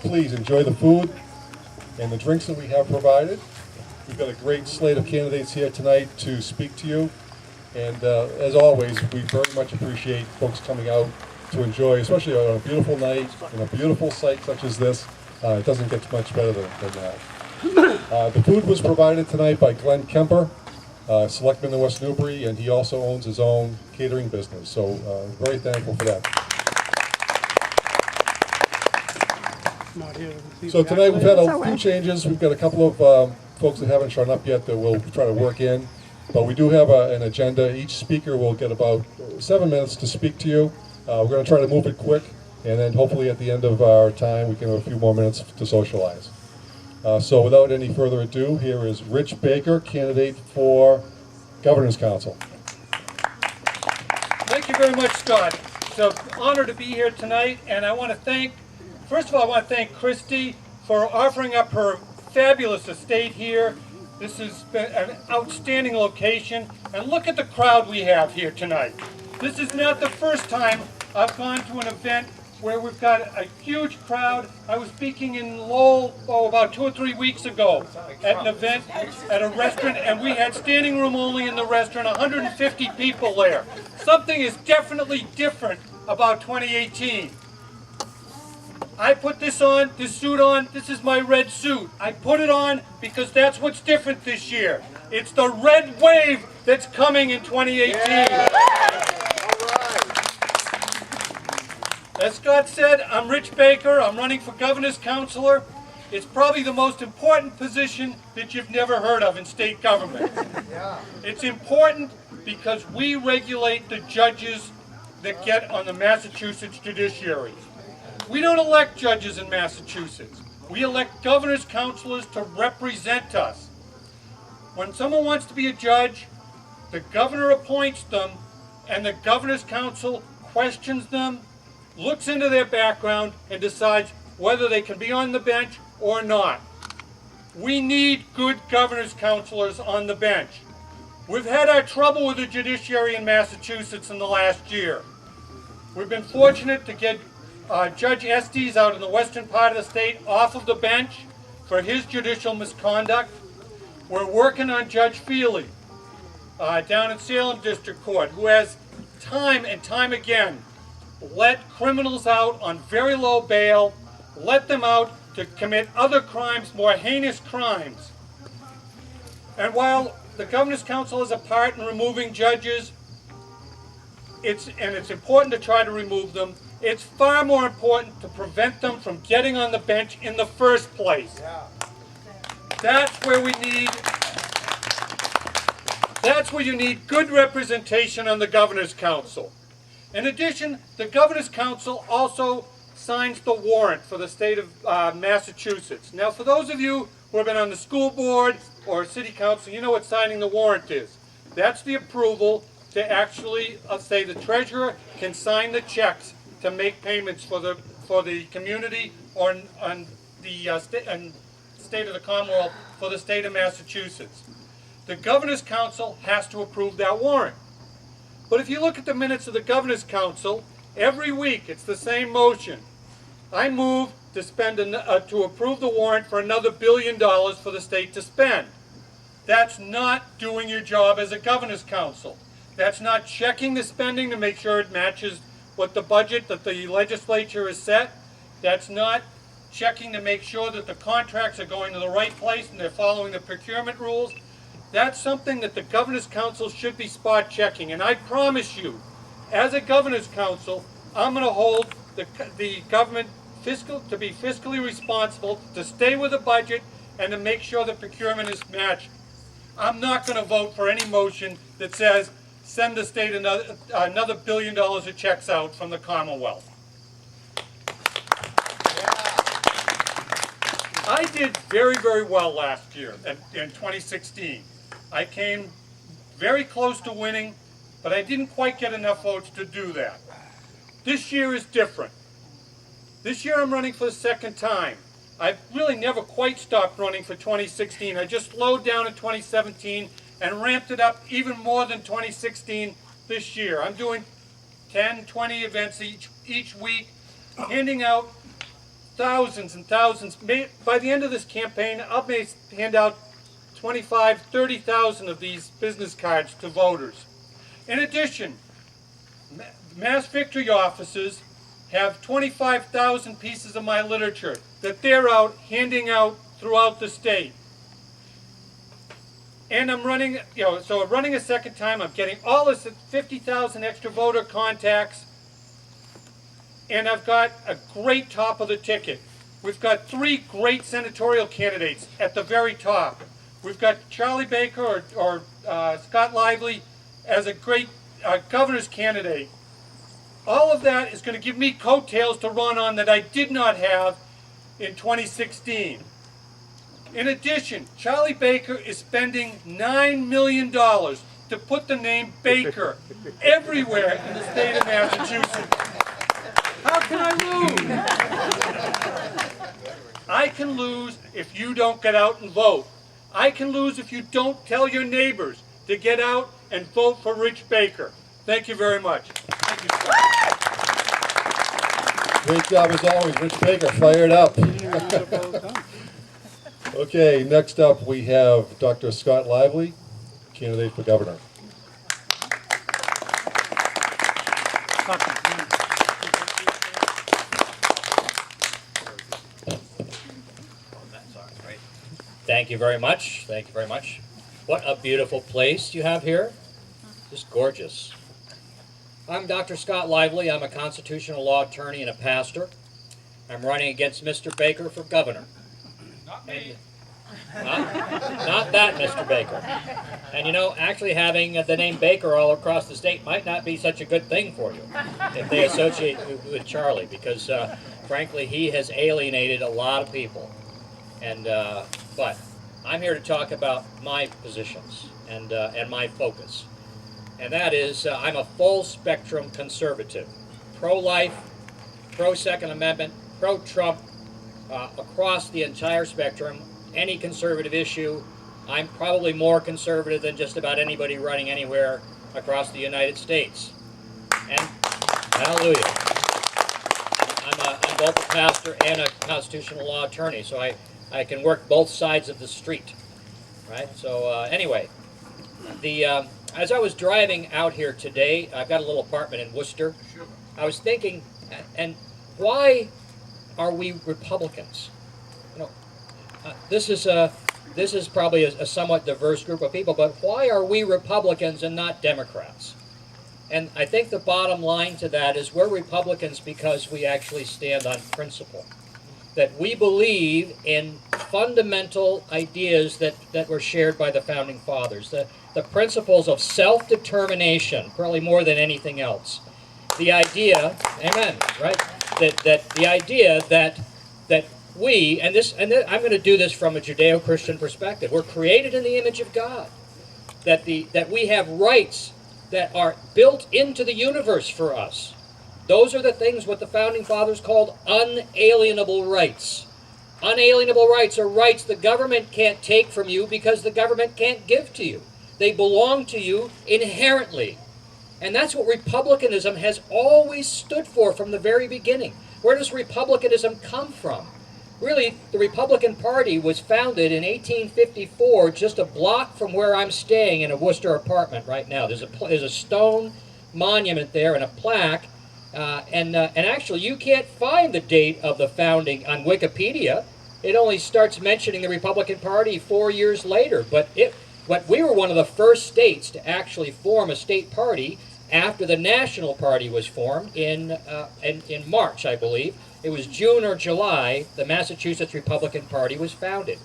please enjoy the food and the drinks that we have provided. We've got a great slate of candidates here tonight to speak to you. And as always, we very much appreciate folks coming out to enjoy, especially on a beautiful night in a beautiful site such as this. It doesn't get much better than that. The food was provided tonight by Kemper, selectman in West Newbury, and he also owns his own catering business. So very thankful for that. So tonight we've had a few changes. We've got a couple of folks that haven't shown up yet that we'll try to work in. But we do have an agenda. Each speaker will get about 7 minutes to speak to you. We're going to try to move it quick, and then hopefully at the end of our time we can have a few more minutes to socialize. So without any further ado, here is Rich Baker, candidate for Governor's Council. Thank you very much, Scott. It's an honor to be here tonight, and I want to thank, first of all, I want to thank Christy for offering up her fabulous estate here. This has been an outstanding location, and look at the crowd we have here tonight. This is not the first time I've gone to an event where we've got a huge crowd. I was speaking in Lowell about 2 or 3 weeks ago at an event at a restaurant, and we had standing room only in the restaurant, 150 people there. Something is definitely different about 2018. I put this on, this suit on, this is my red suit. I put it on because that's what's different this year. It's the red wave that's coming in 2018. Yeah. As Scott said, I'm Rich Baker. I'm running for Governor's Counselor. It's probably the most important position that you've never heard of in state government. It's important because we regulate the judges that get on the Massachusetts judiciary. We don't elect judges in Massachusetts. We elect governor's counselors to represent us. When someone wants to be a judge, the governor appoints them, and the governor's council questions them, looks into their background, and decides whether they can be on the bench or not. We need good governor's counselors on the bench. We've had our trouble with the judiciary in Massachusetts in the last year. We've been fortunate to get Judge Estes out in the western part of the state off of the bench for his judicial misconduct. We're working on Judge Feely down in Salem District Court, who has time and time again let criminals out on very low bail, let them out to commit other crimes, more heinous crimes. And while the Governor's Council is a part in removing judges, it's important to try to remove them, it's far more important to prevent them from getting on the bench in the first place. That's where you need good representation on the Governor's Council. In addition, the Governor's Council also signs the warrant for the state of Massachusetts. Now, for those of you who have been on the school board or city council, you know what signing the warrant is. That's the approval to actually say the treasurer can sign the checks to make payments for the community or on the state of the Commonwealth for the state of Massachusetts. The Governor's Council has to approve that warrant. But if you look at the minutes of the Governor's Council, every week it's the same motion. I move to to approve the warrant for another $1 billion for the state to spend. That's not doing your job as a Governor's Council. That's not checking the spending to make sure it matches what the budget that the legislature has set. That's not checking to make sure that the contracts are going to the right place and they're following the procurement rules. That's something that the Governor's Council should be spot checking. And I promise you, as a Governor's Council, I'm going to hold the government to be fiscally responsible, to stay with the budget, and to make sure the procurement is matched. I'm not going to vote for any motion that says send the state another $1 billion of checks out from the Commonwealth. I did very, very well last year in 2016. I came very close to winning, but I didn't quite get enough votes to do that. This year is different. This year I'm running for the second time. I've really never quite stopped running for 2016. I just slowed down in 2017 and ramped it up even more than 2016 this year. I'm doing 10, 20 events each week, handing out thousands and thousands. By the end of this campaign, I'll hand out 25, 30,000 of these business cards to voters. In addition, Mass Victory offices have 25,000 pieces of my literature that they're out handing out throughout the state. And I'm running, so I'm running a second time. I'm getting all this 50,000 extra voter contacts. And I've got a great top of the ticket. We've got 3 great senatorial candidates at the very top. We've got Charlie Baker or Scott Lively as a great governor's candidate. All of that is going to give me coattails to run on that I did not have in 2016. In addition, Charlie Baker is spending $9 million to put the name Baker everywhere in the state of Massachusetts. How can I lose? I can lose if you don't get out and vote. I can lose if you don't tell your neighbors to get out and vote for Rich Baker. Thank you very much. Thank you, sir. Great job as always, Rich Baker, fired up. Okay, next up we have Dr. Scott Lively, candidate for governor. Thank you very much. Thank you very much. What a beautiful place you have here. Just gorgeous. I'm Dr. Scott Lively. I'm a constitutional law attorney and a pastor. I'm running against Mr. Baker for governor. Not me. Not that Mr. Baker. And actually having the name Baker all across the state might not be such a good thing for you if they associate you with Charlie, because frankly he has alienated a lot of people. And but I'm here to talk about my positions and my focus. And that is, I'm a full-spectrum conservative. Pro-life, pro-Second Amendment, pro-Trump, across the entire spectrum. Any conservative issue, I'm probably more conservative than just about anybody running anywhere across the United States. And hallelujah. I'm both a pastor and a constitutional law attorney, so I can work both sides of the street, right? So anyway, as I was driving out here today, I've got a little apartment in Worcester. I was thinking, and why are we Republicans? This is probably a somewhat diverse group of people, but why are we Republicans and not Democrats? And I think the bottom line to that is we're Republicans because we actually stand on principle. That we believe in fundamental ideas that were shared by the Founding Fathers. The principles of self-determination, probably more than anything else. The idea, amen, right? That the idea that we, and I'm going to do this from a Judeo-Christian perspective, we're created in the image of God. That we have rights that are built into the universe for us. Those are the things what the Founding Fathers called unalienable rights. Unalienable rights are rights the government can't take from you because the government can't give to you. They belong to you inherently. And that's what republicanism has always stood for from the very beginning. Where does republicanism come from? Really, the Republican Party was founded in 1854, just a block from where I'm staying in a Worcester apartment right now. There's a stone monument there and a plaque. And actually, you can't find the date of the founding on Wikipedia. It only starts mentioning the Republican Party 4 years later. But we were one of the first states to actually form a state party after the National Party was formed in March, I believe. It was June or July, the Massachusetts Republican Party was founded.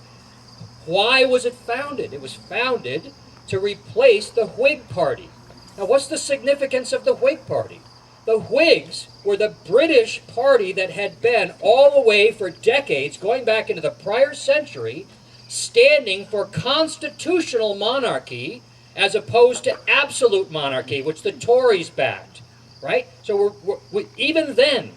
Why was it founded? It was founded to replace the Whig Party. Now, what's the significance of the Whig Party? The Whigs were the British party that had been all the way for decades, going back into the prior century, standing for constitutional monarchy as opposed to absolute monarchy, which the Tories backed, right? So even then,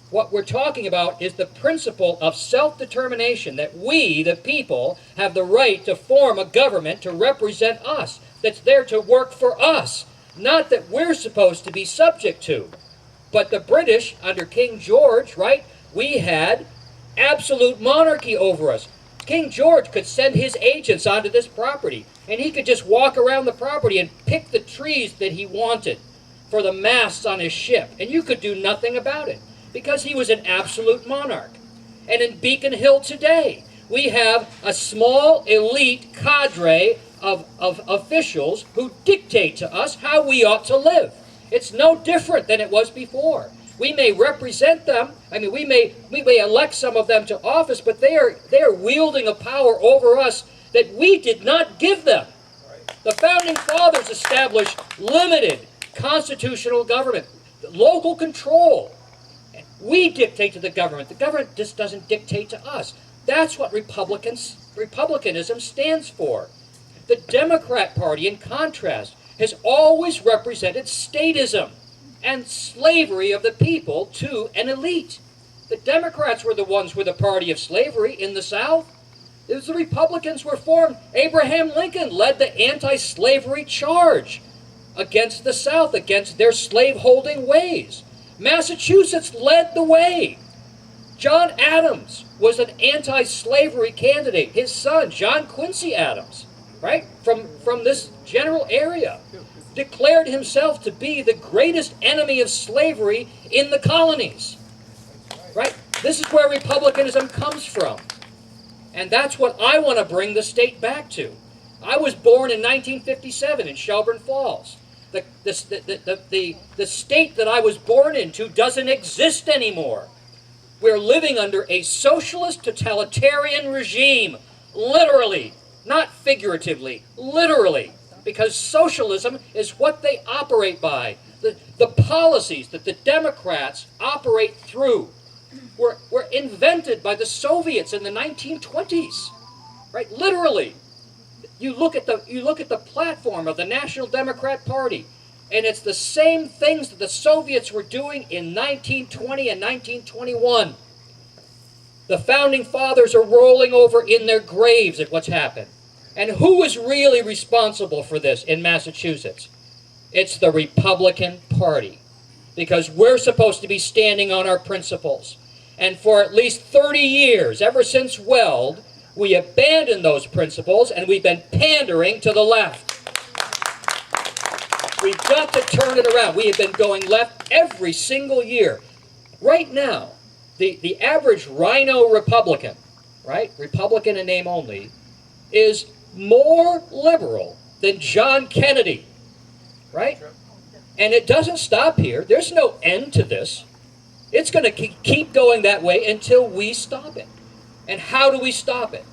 what we're talking about is the principle of self-determination, that we, the people, have the right to form a government to represent us, that's there to work for us, not that we're supposed to be subject to. But the British, under King George, right, we had absolute monarchy over us. King George could send his agents onto this property, and he could just walk around the property and pick the trees that he wanted for the masts on his ship, and you could do nothing about it because he was an absolute monarch. And in Beacon Hill today, we have a small elite cadre of officials who dictate to us how we ought to live. It's no different than it was before. We may represent them. I mean, we may elect some of them to office, but they are wielding a power over us that we did not give them. The Founding Fathers established limited constitutional government, local control. We dictate to the government. The government just doesn't dictate to us. That's what republicanism stands for. The Democrat Party, in contrast, has always represented statism and slavery of the people to an elite. The Democrats were the ones who were the party of slavery in the South. It was the Republicans were formed. Abraham Lincoln led the anti-slavery charge against the South, against their slave-holding ways. Massachusetts led the way. John Adams was an anti-slavery candidate. His son, John Quincy Adams, right, from this general area, declared himself to be the greatest enemy of slavery in the colonies. Right? This is where republicanism comes from. And that's what I want to bring the state back to. I was born in 1957 in Shelburne Falls. The state that I was born into doesn't exist anymore. We're living under a socialist totalitarian regime, literally, not figuratively, literally, because socialism is what they operate by. The policies that the Democrats operate through were invented by the Soviets in the 1920s, right? Literally. You look at the platform of the National Democrat Party, and it's the same things that the Soviets were doing in 1920 and 1921. The Founding Fathers are rolling over in their graves at what's happened. And who is really responsible for this in Massachusetts? It's the Republican Party, because we're supposed to be standing on our principles. And for at least 30 years, ever since Weld, we abandoned those principles, and we've been pandering to the left. We've got to turn it around. We have been going left every single year. Right now, the average rhino Republican, right, Republican in name only, is more liberal than John Kennedy, right? And it doesn't stop here. There's no end to this. It's going to keep going that way until we stop it. And how do we stop it?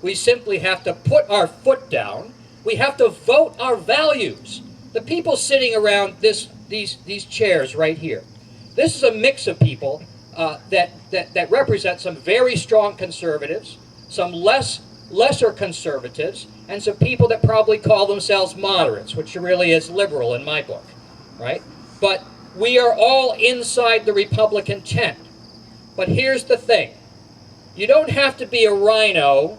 We simply have to put our foot down. We have to vote our values. The people sitting around these chairs right here, this is a mix of people that represent some very strong conservatives, some lesser conservatives, and some people that probably call themselves moderates, which really is liberal in my book, right? But we are all inside the Republican tent. But here's the thing. You don't have to be a rhino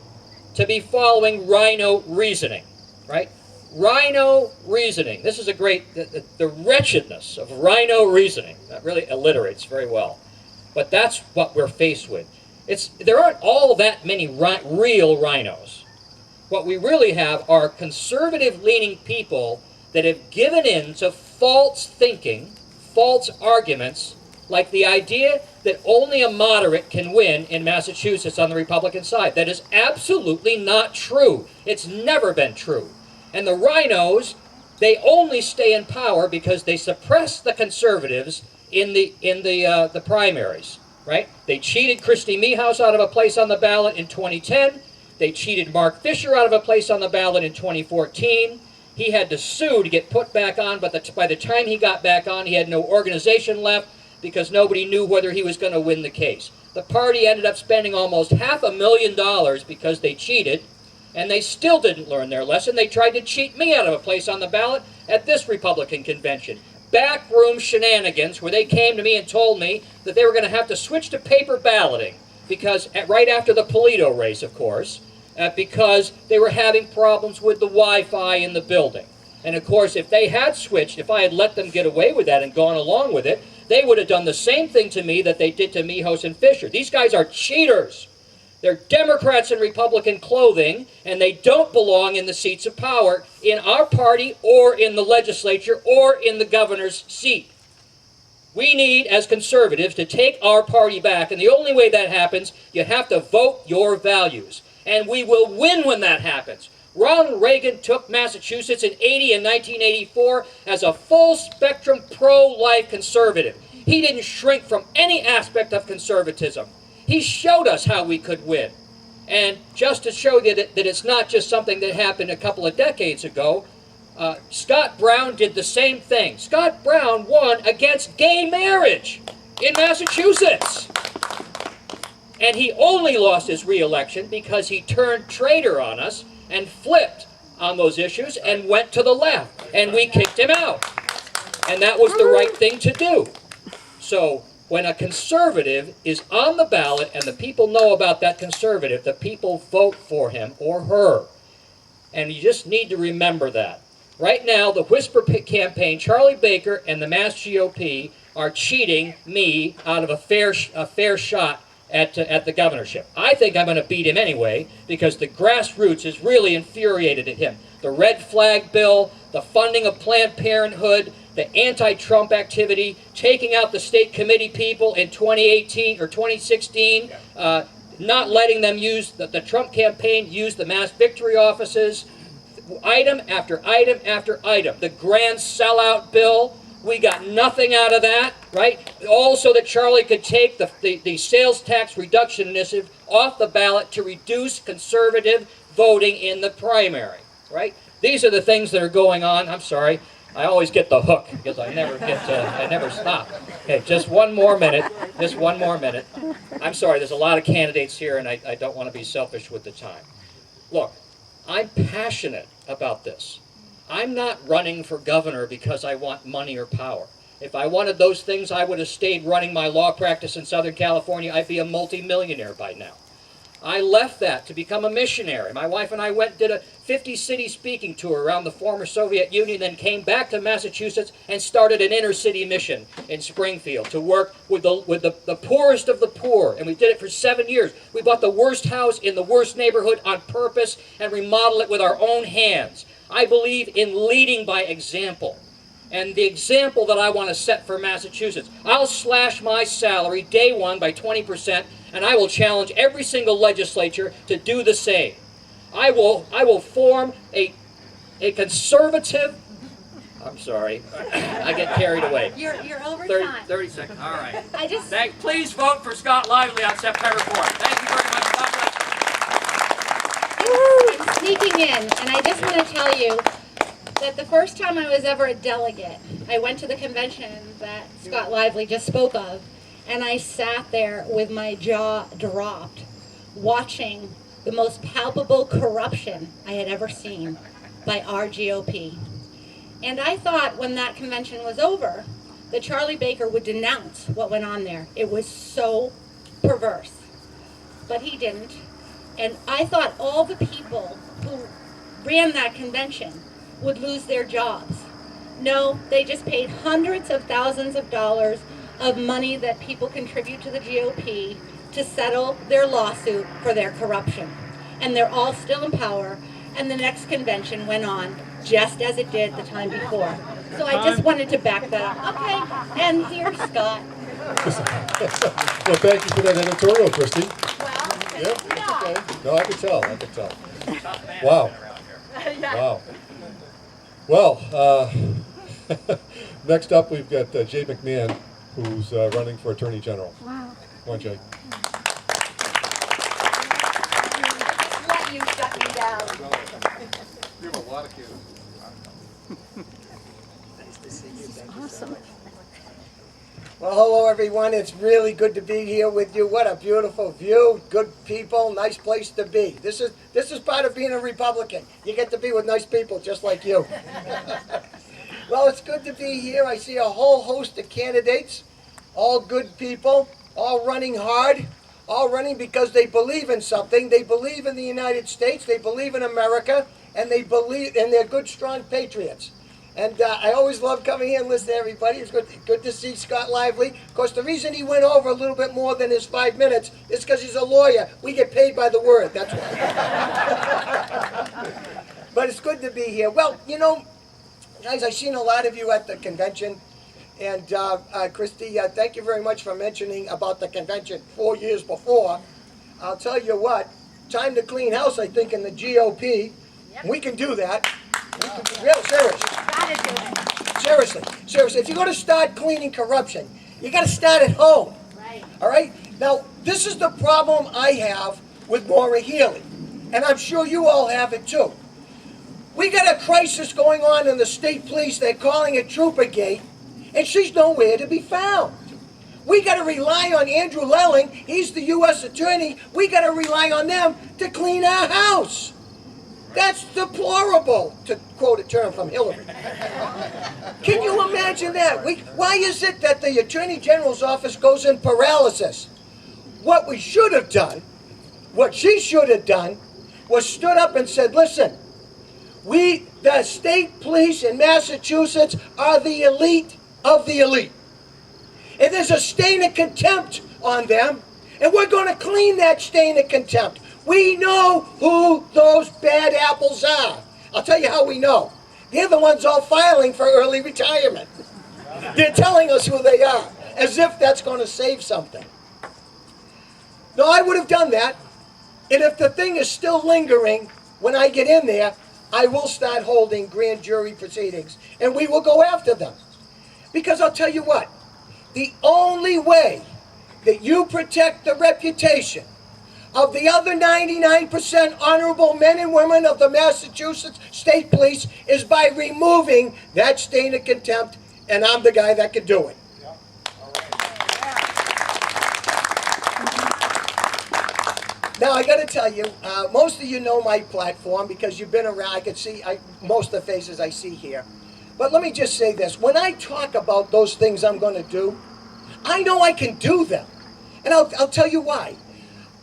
to be following rhino reasoning, right? Rhino reasoning. This is a great, the wretchedness of rhino reasoning. That really alliterates very well. But that's what we're faced with. There aren't all that many real rhinos. What we really have are conservative-leaning people that have given in to false thinking, false arguments, like the idea that only a moderate can win in Massachusetts on the Republican side. That is absolutely not true. It's never been true. And the rhinos, they only stay in power because they suppress the conservatives in the primaries, right? They cheated Christy Meehouse out of a place on the ballot in 2010. They cheated Mark Fisher out of a place on the ballot in 2014. He had to sue to get put back on, but by the time he got back on, he had no organization left because nobody knew whether he was going to win the case. The party ended up spending almost $500,000 because they cheated, and they still didn't learn their lesson. They tried to cheat me out of a place on the ballot at this Republican convention. Backroom shenanigans where they came to me and told me that they were going to have to switch to paper balloting because right after the Polito race, of course, because they were having problems with the Wi-Fi in the building. And of course, if they had switched, if I had let them get away with that and gone along with it, they would have done the same thing to me that they did to Mijos and Fisher. These guys are cheaters. They're Democrats in Republican clothing, and they don't belong in the seats of power in our party or in the legislature or in the governor's seat. We need, as conservatives, to take our party back, and the only way that happens, you have to vote your values. And we will win when that happens. Ronald Reagan took Massachusetts in 80 and 1984 as a full-spectrum pro-life conservative. He didn't shrink from any aspect of conservatism. He showed us how we could win. And just to show you that it's not just something that happened a couple of decades ago, Scott Brown did the same thing. Scott Brown won against gay marriage in Massachusetts. And he only lost his re-election because he turned traitor on us and flipped on those issues and went to the left. And we kicked him out. And that was the right thing to do. So when a conservative is on the ballot and the people know about that conservative, the people vote for him or her. And you just need to remember that. Right now, the Whisper campaign, Charlie Baker and the Mass GOP are cheating me out of a fair shot at the governorship. I think I'm going to beat him anyway because the grassroots is really infuriated at him. The red flag bill, the funding of Planned Parenthood, the anti-Trump activity, taking out the state committee people in 2018 or 2016, not letting them use, the Trump campaign use the mass victory offices, item after item after item. The grand sellout bill, we got nothing out of that, right? Also that Charlie could take the sales tax reduction initiative off the ballot to reduce conservative voting in the primary, right? These are the things that are going on. I'm sorry. I always get the hook because I never stop. Okay, just one more minute. Just one more minute. I'm sorry, there's a lot of candidates here and I don't want to be selfish with the time. Look, I'm passionate about this. I'm not running for governor because I want money or power. If I wanted those things, I would have stayed running my law practice in Southern California. I'd be a multimillionaire by now. I left that to become a missionary. My wife and I did a 50-city speaking tour around the former Soviet Union, then came back to Massachusetts and started an inner-city mission in Springfield to work with the poorest of the poor. And we did it for 7 years. We bought the worst house in the worst neighborhood on purpose and remodeled it with our own hands. I believe in leading by example. And the example that I want to set for Massachusetts, I'll slash my salary day one by 20%, and I will challenge every single legislature to do the same. I will form a conservative. I'm sorry, I get carried away. You're over 30 seconds. All right. Please vote for Scott Lively on September 4th. Thank you very much. God bless. I'm sneaking in, and I just want to tell you that the first time I was ever a delegate, I went to the convention that Scott Lively just spoke of, and I sat there with my jaw dropped, watching the most palpable corruption I had ever seen by our GOP. And I thought when that convention was over, that Charlie Baker would denounce what went on there. It was so perverse. But he didn't. And I thought all the people who ran that convention would lose their jobs. No, they just paid hundreds of thousands of dollars of money that people contribute to the GOP to settle their lawsuit for their corruption. And they're all still in power, and the next convention went on just as it did the time before. So I just wanted to back that up. Okay, and here's Scott. Well, thank you for that editorial, Christy. Well, Yep, okay. No, I could tell. Wow. Wow. Well, next up we've got Jay McMahon, who's running for Attorney General. wow. Come on, Jay. Let you shut me down. You have a lot of kids. Awesome. Well, hello everyone. It's really good to be here with you. What a beautiful view, good people, nice place to be. This is part of being a Republican. You get to be with nice people just like you. Well, it's good to be here. I see a whole host of candidates, all good people, all running hard, all running because they believe in something. They believe in the United States, they believe in America, and they believe, and they're good, strong patriots. And I always love coming here and listening to everybody. It's good to see Scott Lively. Of course, the reason he went over a little bit more than his 5 minutes is because he's a lawyer. We get paid by the word, that's why. But it's good to be here. Well, you know, guys, I've seen a lot of you at the convention. And Christy, thank you very much for mentioning about the convention 4 years before. I'll tell you what, time to clean house, I think, in the GOP. Yep. We can do that. Real serious. Seriously. If you're going to start cleaning corruption, you got to start at home. Right. All right? Now, this is the problem I have with Maura Healey. And I'm sure you all have it too. We got a crisis going on in the state police. They're calling it Troopergate. And she's nowhere to be found. We got to rely on Andrew Lelling. He's the U.S. attorney. We got to rely on them to clean our house. That's deplorable, to quote a term from Hillary. Can you imagine that? Why is it that the Attorney General's office goes in paralysis? What we should have done, what she should have done, was stood up and said, listen, the state police in Massachusetts are the elite of the elite. And there's a stain of contempt on them, and we're going to clean that stain of contempt. We know who those bad apples are. I'll tell you how we know. They're the ones all filing for early retirement. They're telling us who they are, as if that's going to save something. No, I would have done that. And if the thing is still lingering when I get in there, I will start holding grand jury proceedings, and we will go after them. Because I'll tell you what, the only way that you protect the reputation of the other 99% honorable men and women of the Massachusetts State Police is by removing that stain of contempt, and I'm the guy that can do it. Yeah. All right. Now, I got to tell you, most of you know my platform because you've been around. I can see most of the faces I see here. But let me just say this. When I talk about those things I'm going to do, I know I can do them. And I'll tell you why.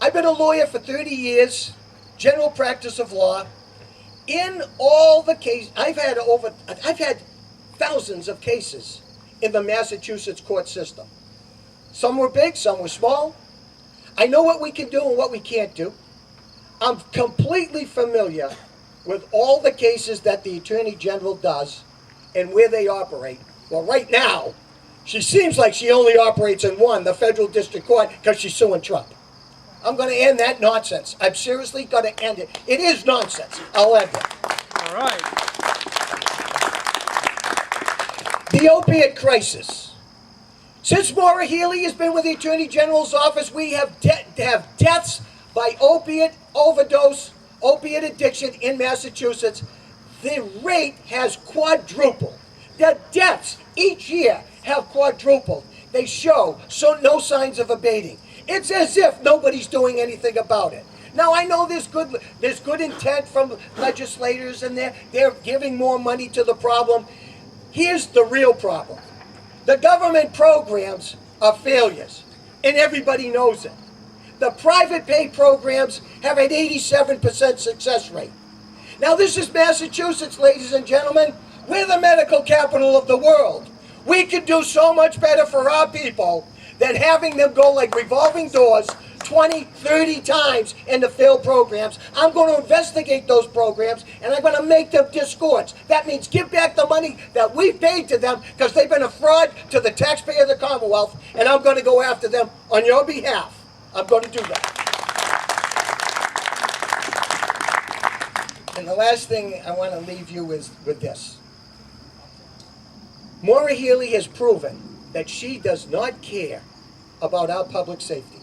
I've been a lawyer for 30 years, general practice of law. In all the cases, I've had thousands of cases in the Massachusetts court system. Some were big, some were small. I know what we can do and what we can't do. I'm completely familiar with all the cases that the Attorney General does and where they operate. Well, right now, she seems like she only operates in one, the federal district court, because she's suing Trump. I'm going to end that nonsense. I'm seriously going to end it. It is nonsense. I'll end it. All right. The opiate crisis. Since Maura Healey has been with the Attorney General's office, we have deaths by opiate overdose, opiate addiction in Massachusetts. The rate has quadrupled. The deaths each year have quadrupled. They show no signs of abating. It's as if nobody's doing anything about it. Now, I know there's good intent from legislators, and they're giving more money to the problem. Here's the real problem. The government programs are failures, and everybody knows it. The private pay programs have an 87% success rate. Now, this is Massachusetts, ladies and gentlemen. We're the medical capital of the world. We could do so much better for our people than having them go like revolving doors 20, 30 times in the failed programs. I'm going to investigate those programs, and I'm going to make them disgorge. That means give back the money that we paid to them because they've been a fraud to the taxpayer of the Commonwealth, and I'm going to go after them on your behalf. I'm going to do that. And the last thing I want to leave you is with this. Maura Healey has proven that she does not care about our public safety.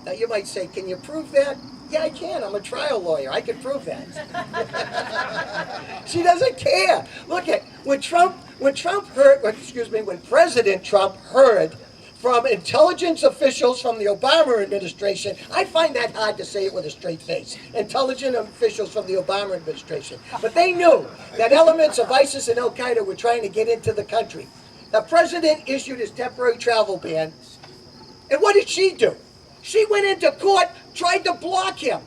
Now you might say, can you prove that? Yeah, I can. I'm a trial lawyer. I can prove that. She doesn't care. Look at when President Trump heard from intelligence officials from the Obama administration. I find that hard to say it with a straight face. Intelligence officials from the Obama administration. But they knew that elements of ISIS and Al-Qaeda were trying to get into the country. The president issued his temporary travel ban. And what did she do? She went into court, tried to block him.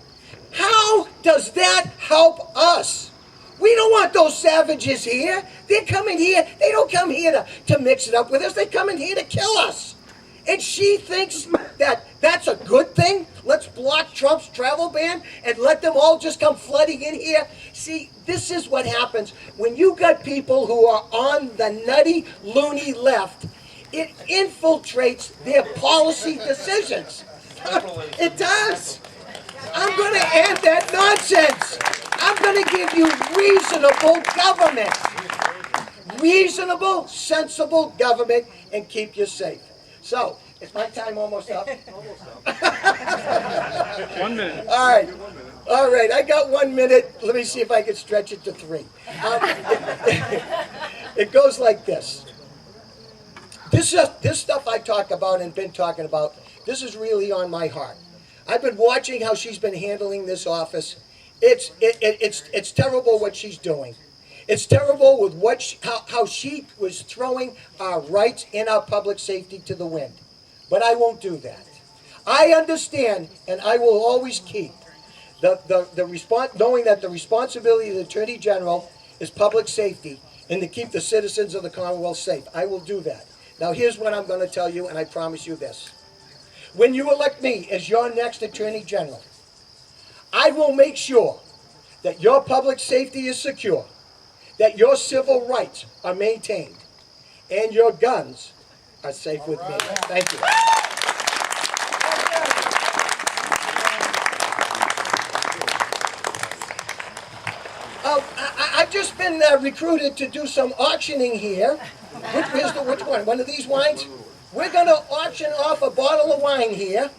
How does that help us? We don't want those savages here. They're coming here. They don't come here to mix it up with us. They come in here to kill us. And she thinks that that's a good thing? Let's block Trump's travel ban and let them all just come flooding in here? See, this is what happens when you got people who are on the nutty, loony left. It infiltrates their policy decisions. It does. I'm going to end that nonsense. I'm going to give you reasonable government. Reasonable, sensible government, and keep you safe. So, is my time almost up? 1 minute. All right. All right, I got 1 minute. Let me see if I can stretch it to 3. It goes like this. This stuff I talk about and been talking about, this is really on my heart. I've been watching how she's been handling this office. It's terrible what she's doing. It's terrible with how she was throwing our rights and our public safety to the wind. But I won't do that. I understand, and I will always keep knowing that the responsibility of the Attorney General is public safety and to keep the citizens of the Commonwealth safe. I will do that. Now here's what I'm going to tell you, and I promise you this. When you elect me as your next Attorney General, I will make sure that your public safety is secure, that your civil rights are maintained, and your guns are safe with me. Thank you. I've just been recruited to do some auctioning here. Which one? One of these wines? We're going to auction off a bottle of wine here.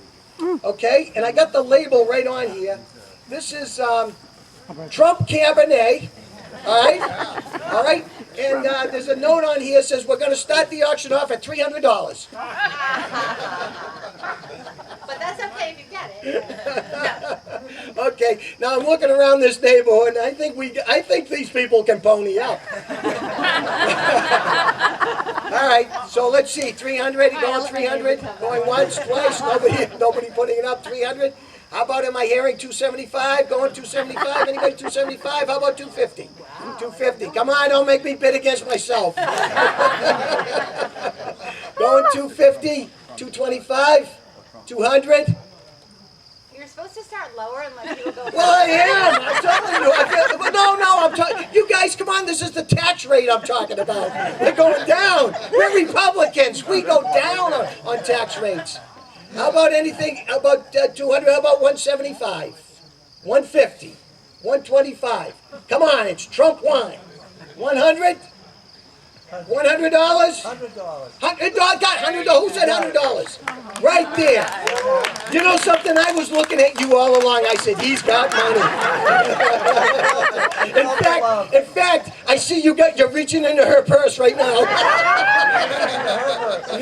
Okay? And I got the label right on here. This is Trump Cabernet. All right? All right? And there's a note on here that says we're going to start the auction off at $300. But that's okay if you get it. Okay, now I'm looking around this neighborhood, and I think these people can pony up. All right, so let's see, 300, going 300, going once, twice, nobody putting it up, 300. How about, am I hearing 275, going 275, anybody 275, how about 250? 250, come on, don't make me bid against myself. Going 250, 225, 200. You're supposed to start lower and let people go. Well, I am. I'm telling you. I'm talking. You guys, come on. This is the tax rate I'm talking about. They're going down. We're Republicans. We go down on tax rates. How about anything? How about 200? How about 175? 150? 125? Come on. It's Trump wine. 100? $100? $100. Got $100. Who said $100? Right there. You know something? I was looking at you all along. I said, he's got money. in fact, I see you're reaching into her purse right now.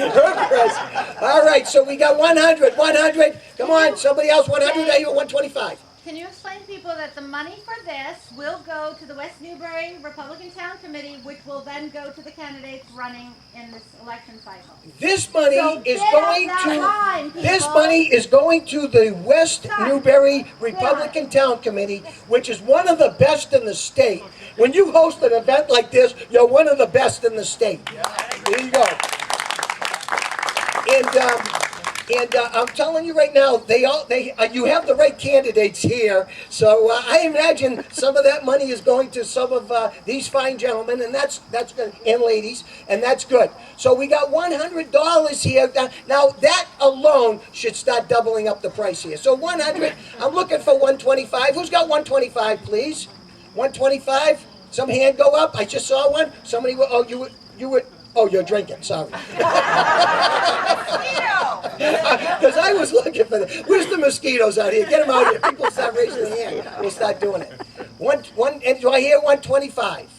Her purse. All right, so we got 100. 100. Come on, somebody else. 100. I hear 125. Can you explain to people that the money for this will go to the West Newbury Republican Town Committee, which will then go to the candidates running in this election cycle? This money So is get going off to that line, this people. money is going to the West Newbury Republican Town Committee, which is one of the best in the state. When you host an event like this, you're one of the best in the state. There you go. And I'm telling you right now, you have the right candidates here. So I imagine some of that money is going to some of these fine gentlemen, and that's good, and ladies, and that's good. So we got $100 here. Now that alone should start doubling up the price here. So 100. I'm looking for 125. Who's got 125, please? 125. Some hand go up. I just saw one. Somebody. Oh, you would. Oh, you're drinking, sorry. Because I was looking for them. Where's the mosquitoes out here? Get them out here. People start raising their hand. We'll start doing it. And do I hear 125?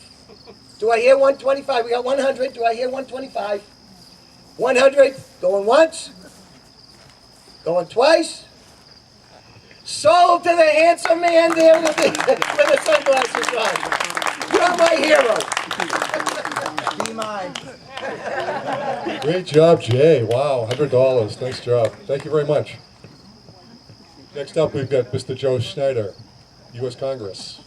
Do I hear 125? We got 100. Do I hear 125? 100. Going once. Going twice. Sold to the handsome man there with the sunglasses on. You're my hero. Be mine. Great job, Jay. Wow, $100. Nice job. Thank you very much. Next up, we've got Mr. Joe Schneider, U.S. Congress.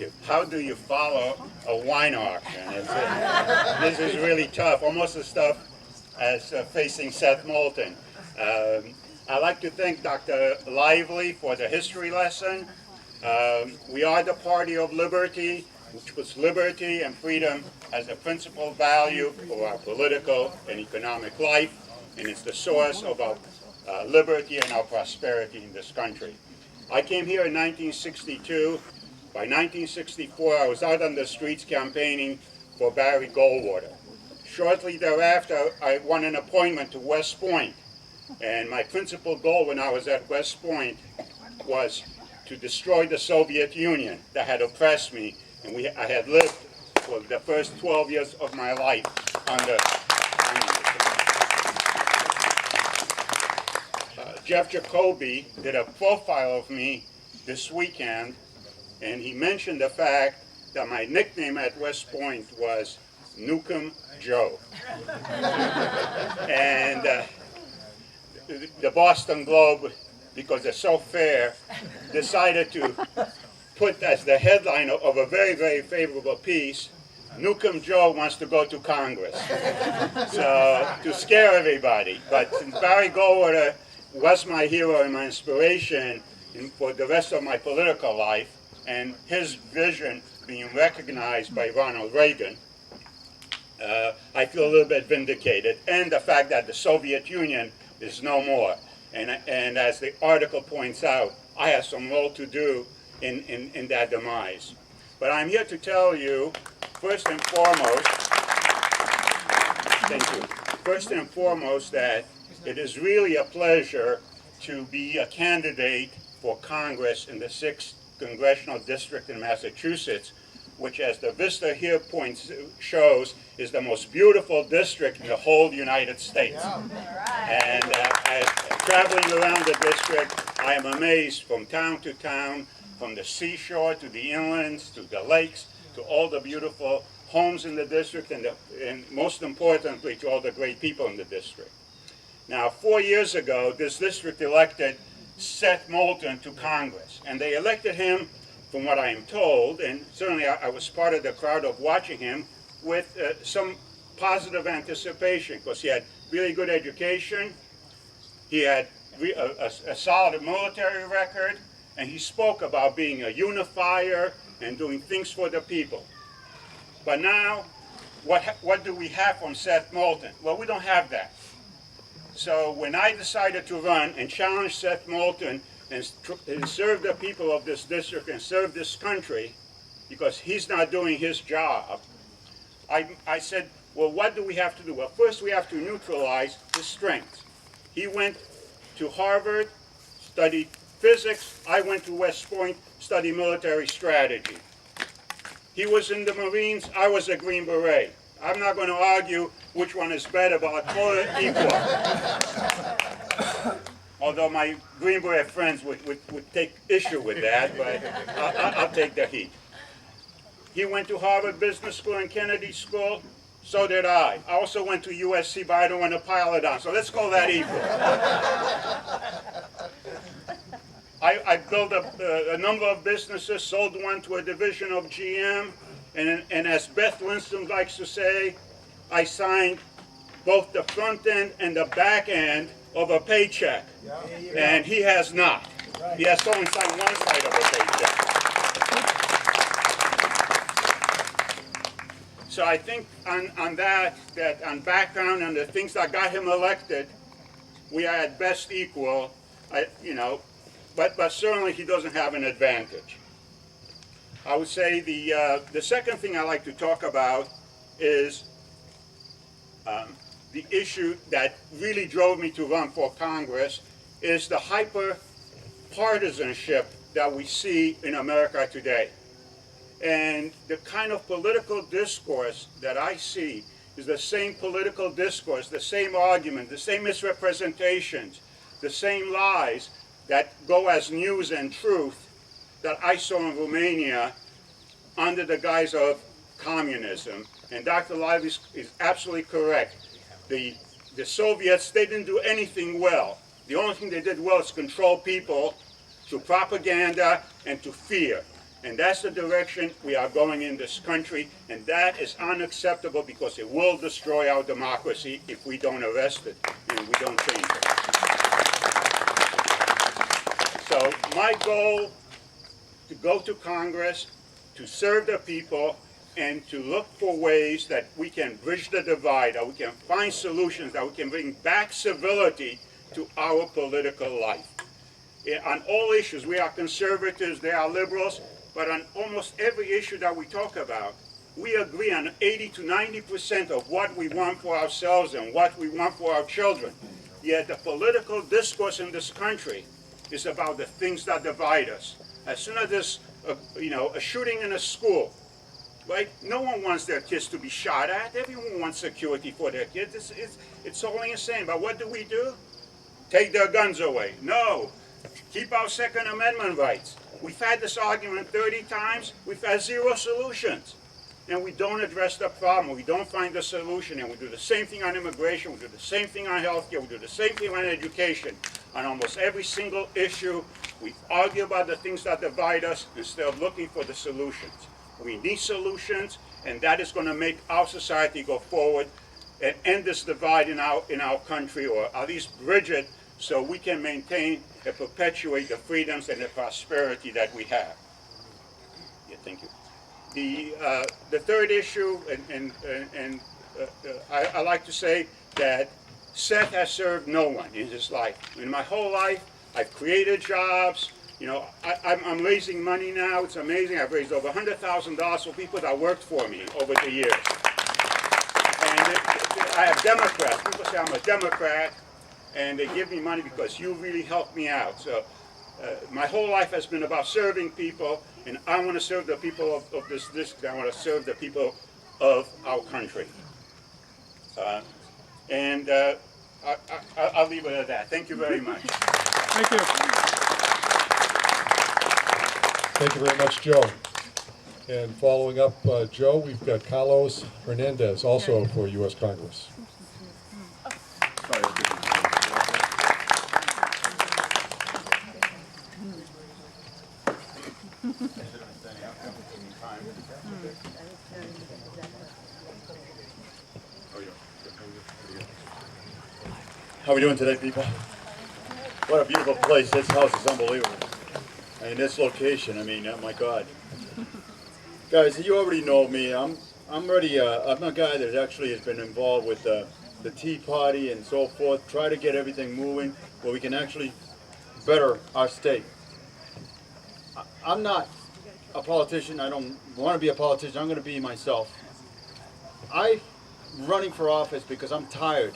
relative. How do you follow a wine auction? This is really tough, almost the stuff as facing Seth Moulton. I'd like to thank Dr. Lively for the history lesson. We are the party of liberty, which puts liberty and freedom as a principal value for our political and economic life, and it's the source of our liberty and our prosperity in this country. I came here in 1962. By 1964, I was out on the streets campaigning for Barry Goldwater. Shortly thereafter, I won an appointment to West Point, and my principal goal when I was at West Point was to destroy the Soviet Union that had oppressed me, and I had lived for the first 12 years of my life under communism. Jeff Jacoby did a profile of me this weekend, and he mentioned the fact that my nickname at West Point was Nukem Joe. And the Boston Globe, because they're so fair, decided to put as the headline of a very, very favorable piece, Nukem Joe wants to go to Congress. So, to scare everybody. But since Barry Goldwater was my hero and my inspiration for the rest of my political life, and his vision being recognized by Ronald Reagan, I feel a little bit vindicated. And the fact that the Soviet Union is no more. And as the article points out, I have some role to do in that demise. But I'm here to tell you, first and foremost, thank you. First and foremost, that it is really a pleasure to be a candidate for Congress in the 6th Congressional District in Massachusetts, which, as the vista here shows, is the most beautiful district in the whole United States. And traveling around the district, I am amazed from town to town, from the seashore to the inlands to the lakes, to all the beautiful homes in the district, and most importantly, to all the great people in the district. Now, 4 years ago, this district elected Seth Moulton to Congress, and they elected him, from what I am told, and certainly I was part of the crowd of watching him, with some positive anticipation, because he had really good education, he had a solid military record, and he spoke about being a unifier and doing things for the people. But now, what do we have from Seth Moulton? Well, we don't have that. So when I decided to run and challenge Seth Moulton and serve the people of this district and serve this country, because he's not doing his job, I said, well, what do we have to do? Well, first we have to neutralize his strengths. He went to Harvard, studied physics. I went to West Point, studied military strategy. He was in the Marines. I was a Green Beret. I'm not going to argue which one is better, but I'll call it equal. Although my Green Beret friends would take issue with that, but I'll take the heat. He went to Harvard Business School and Kennedy School. So did I. I also went to USC, but I don't want to pile it on. So let's call that equal. I built a number of businesses, sold one to a division of GM, and as Beth Winston likes to say, I signed both the front end and the back end of a paycheck. And he has not. He has only signed one side of a paycheck. So I think on background and the things that got him elected, we are at best equal, but certainly he doesn't have an advantage. I would say the second thing I like to talk about is the issue that really drove me to run for Congress is the hyper-partisanship that we see in America today. And the kind of political discourse that I see is the same political discourse, the same argument, the same misrepresentations, the same lies that go as news and truth that I saw in Romania under the guise of communism. And Dr. Lively is absolutely correct. The Soviets, they didn't do anything well. The only thing they did well is control people through propaganda and to fear. And that's the direction we are going in this country, and that is unacceptable because it will destroy our democracy if we don't arrest it and we don't change it. So my goal to go to Congress, to serve the people, and to look for ways that we can bridge the divide, that we can find solutions, that we can bring back civility to our political life. On all issues, we are conservatives, they are liberals, but on almost every issue that we talk about, we agree on 80 to 90% of what we want for ourselves and what we want for our children. Yet the political discourse in this country is about the things that divide us. As soon as there's a shooting in a school, right? No one wants their kids to be shot at. Everyone wants security for their kids. It's all insane. But what do? Take their guns away. No. Keep our Second Amendment rights. We've had this argument 30 times. We've had zero solutions. And we don't address the problem. We don't find the solution. And we do the same thing on immigration. We do the same thing on healthcare. We do the same thing on education. On almost every single issue, we argue about the things that divide us instead of looking for the solutions. We need solutions, and that is going to make our society go forward and end this divide in our country, or at least bridge it so we can maintain and perpetuate the freedoms and the prosperity that we have. Yeah, thank you. The third issue, I like to say that Seth has served no one in his life. In my whole life, I've created jobs. You know, I'm raising money now. It's amazing. I've raised over $100,000 for people that worked for me over the years. And I have Democrats. People say I'm a Democrat, and they give me money because you really helped me out. So my whole life has been about serving people, and I want to serve the people of this district. I want to serve the people of our country. I'll leave it at that. Thank you very much. Thank you. Thank you very much, Joe. And following up Joe, we've got Carlos Hernandez, also for U.S. Congress. How are we doing today, people? What a beautiful place. This house is unbelievable. I mean, this location, I mean, oh my God. Guys, you already know me. I'm a guy that actually has been involved with the Tea Party and so forth, try to get everything moving where we can actually better our state. I'm not a politician. I don't want to be a politician. I'm going to be myself. I'm running for office because I'm tired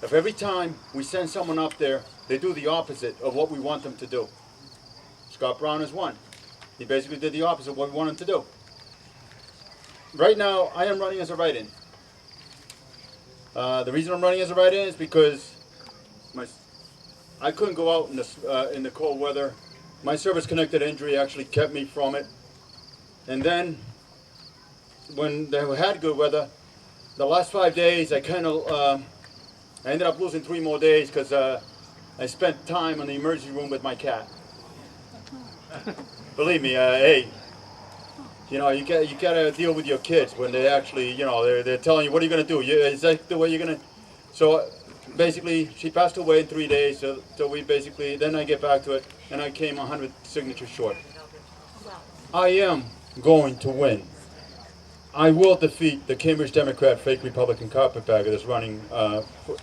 of every time we send someone up there, they do the opposite of what we want them to do. Scott Brown is one. He basically did the opposite of what we want him to do. Right now, I am running as a write-in. The reason I'm running as a write-in is because I couldn't go out in the cold weather. My service-connected injury actually kept me from it. And then, when they had good weather, the last 5 days, I ended up losing 3 more days because I spent time in the emergency room with my cat. Believe me, hey, you know, you gotta deal with your kids when they actually, you know, they're telling you, what are you gonna do? Is that the way you're gonna? So basically, she passed away in 3 days. So we basically, then I get back to it, and I came 100 signatures short. I am going to win. I will defeat the Cambridge Democrat fake Republican carpetbagger that's running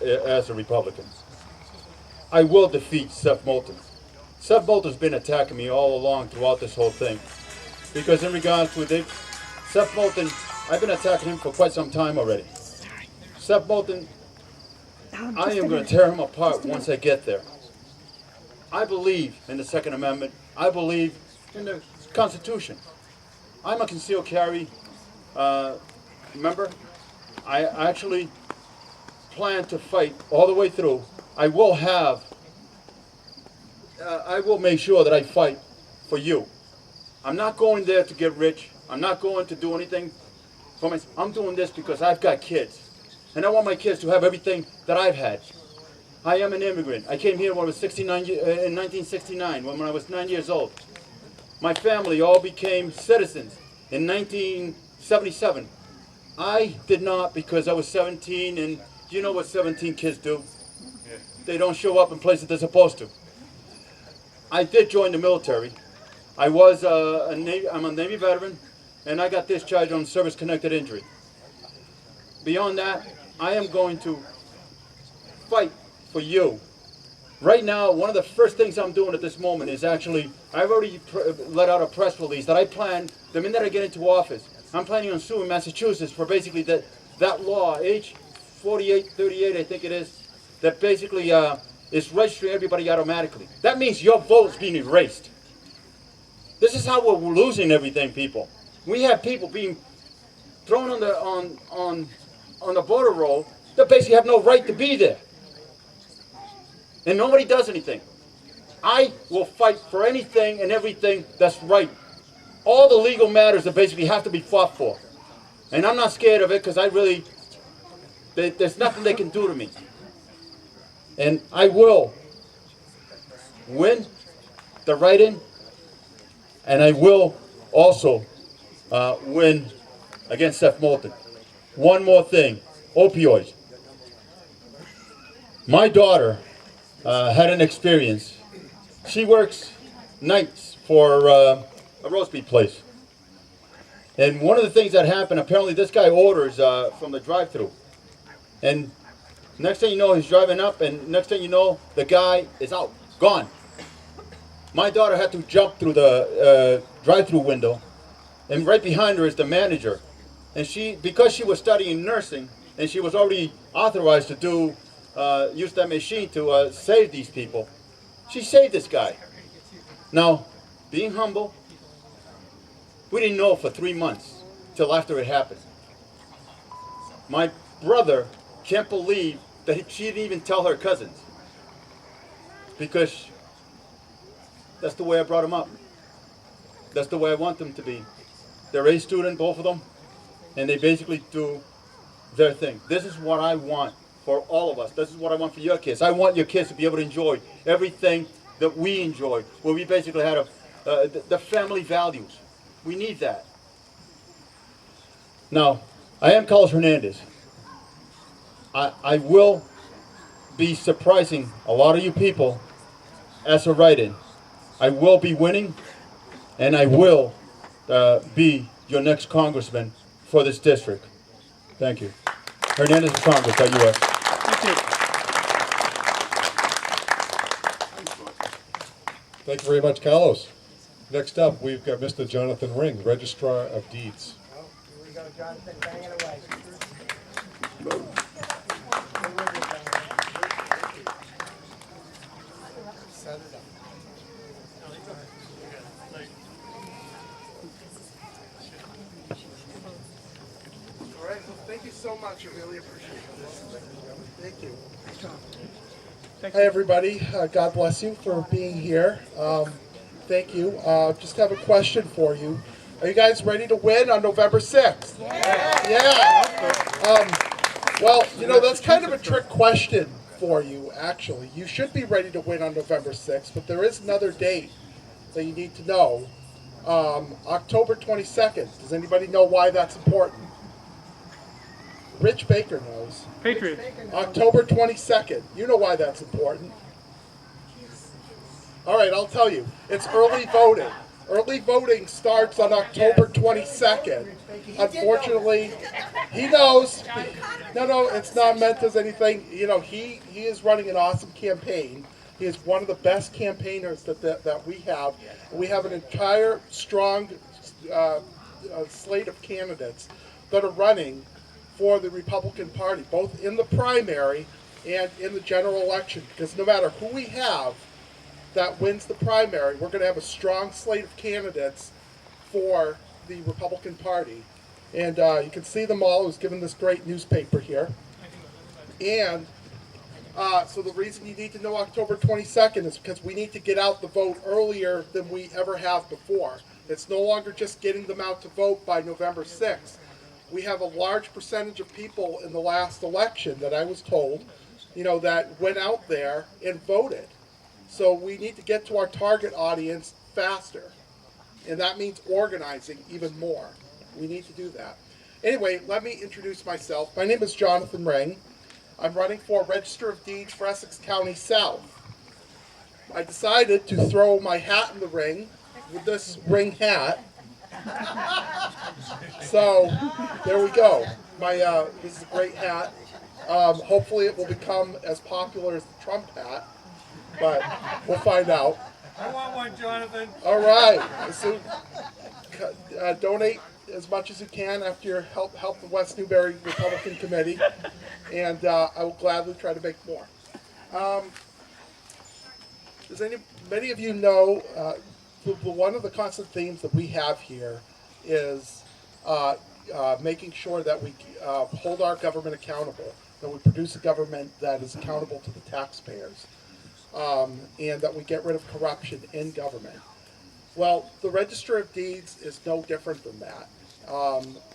as a Republican. I will defeat Seth Moulton. Seth Moulton's been attacking me all along throughout this whole thing. Because in regards to Seth Moulton, I've been attacking him for quite some time already. Seth Moulton, I am going to tear him apart once I get there. I believe in the Second Amendment. I believe in the Constitution. I'm a concealed carry member. I actually plan to fight all the way through. I will make sure that I fight for you. I'm not going there to get rich. I'm not going to do anything for myself. I'm doing this because I've got kids. And I want my kids to have everything that I've had. I am an immigrant. I came here when I was in 1969, when I was 9 years old. my family all became citizens in 1977. I did not, because I was 17, and you know what 17 kids do? They don't show up in places they're supposed to. I did join the military. I'm a Navy veteran, and I got discharged on service-connected injury. Beyond that, I am going to fight for you. Right now, one of the first things I'm doing at this moment is actually, I've already let out a press release that I plan, the minute I get into office, I'm planning on suing Massachusetts for basically that law, H 4838, I think it is, that basically is registering everybody automatically. That means your vote's being erased. This is how we're losing everything, people. We have people being thrown on the voter roll that basically have no right to be there. And nobody does anything. I will fight for anything and everything that's right. All the legal matters that basically have to be fought for. And I'm not scared of it, because there's nothing they can do to me. And I will win the write-in, and I will also win against Seth Moulton. One more thing, opioids. My daughter had an experience. She works nights for a roast beef place. And one of the things that happened, apparently this guy orders from the drive-thru. And next thing you know, he's driving up, and next thing you know, the guy is out, gone. My daughter had to jump through the drive-thru window, and right behind her is the manager. And because she was studying nursing, and she was already authorized to use that machine to save these people, she saved this guy. Now, being humble, we didn't know for 3 months till after it happened. My brother can't believe that she didn't even tell her cousins, because that's the way I brought them up. That's the way I want them to be. They're A student, both of them, and they basically do their thing. This is what I want for all of us. This is what I want for your kids. I want your kids to be able to enjoy everything that we enjoy, where we basically had the family values. We need that. Now, I am Carlos Hernandez. I will be surprising a lot of you people as a write-in. I will be winning, and I will be your next congressman for this district. Thank you. Hernandez for Congress.us. Thank you. Thank you very much, Carlos. Next up, we've got Mr. Jonathan Ring, Registrar of Deeds. Oh, here we go, Jonathan, bang it away. All right, well, thank you so much. I really appreciate this. Thank you. Hi, everybody. God bless you for being here. Thank you. Just have a question for you. Are you guys ready to win on November 6th? Yeah. Well, you know, that's kind of a trick question for you, actually. You should be ready to win on November 6th, but there is another date that you need to know. October 22nd. Does anybody know why that's important? Rich Baker knows. Patriot. October 22nd. You know why that's important. All right, I'll tell you. It's early voting. Early voting starts on October 22nd. Unfortunately, he knows. No, it's not meant as anything. You know, he is running an awesome campaign. He is one of the best campaigners that we have. We have an entire strong slate of candidates that are running for the Republican Party, both in the primary and in the general election. Because no matter who we have that wins the primary, we're going to have a strong slate of candidates for the Republican Party. And you can see them all. I was given this great newspaper here. And so the reason you need to know October 22nd is because we need to get out the vote earlier than we ever have before. It's no longer just getting them out to vote by November 6th. We have a large percentage of people in the last election that I was told, you know, that went out there and voted. So we need to get to our target audience faster. And that means organizing even more. We need to do that. Anyway, let me introduce myself. My name is Jonathan Ring. I'm running for Register of Deeds for Essex County South. I decided to throw my hat in the ring with this ring hat. So, there we go. This is a great hat. Hopefully it will become as popular as the Trump hat, but we'll find out. I want one, Jonathan. All right. So, donate as much as you can after your help the West Newbury Republican Committee, and I will gladly try to make more. Many of you know one of the constant themes that we have here is making sure that we hold our government accountable, that we produce a government that is accountable to the taxpayers, and that we get rid of corruption in government. Well, the Register of Deeds is no different than that.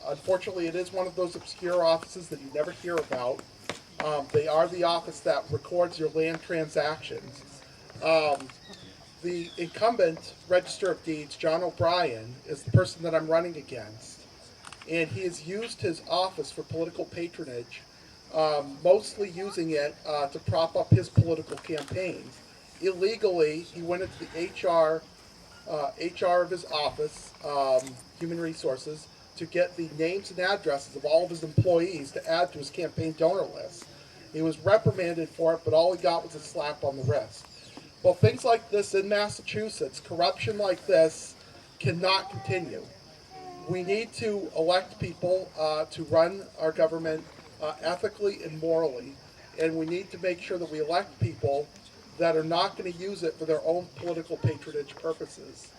Unfortunately, it is one of those obscure offices that you never hear about. They are the office that records your land transactions. The incumbent Register of Deeds, John O'Brien, is the person that I'm running against. And he has used his office for political patronage, mostly using it to prop up his political campaigns. Illegally, he went into the HR of his office, Human Resources, to get the names and addresses of all of his employees to add to his campaign donor list. He was reprimanded for it, but all he got was a slap on the wrist. Well, things like this in Massachusetts, corruption like this, cannot continue. We need to elect people to run our government ethically and morally, and we need to make sure that we elect people that are not going to use it for their own political patronage purposes.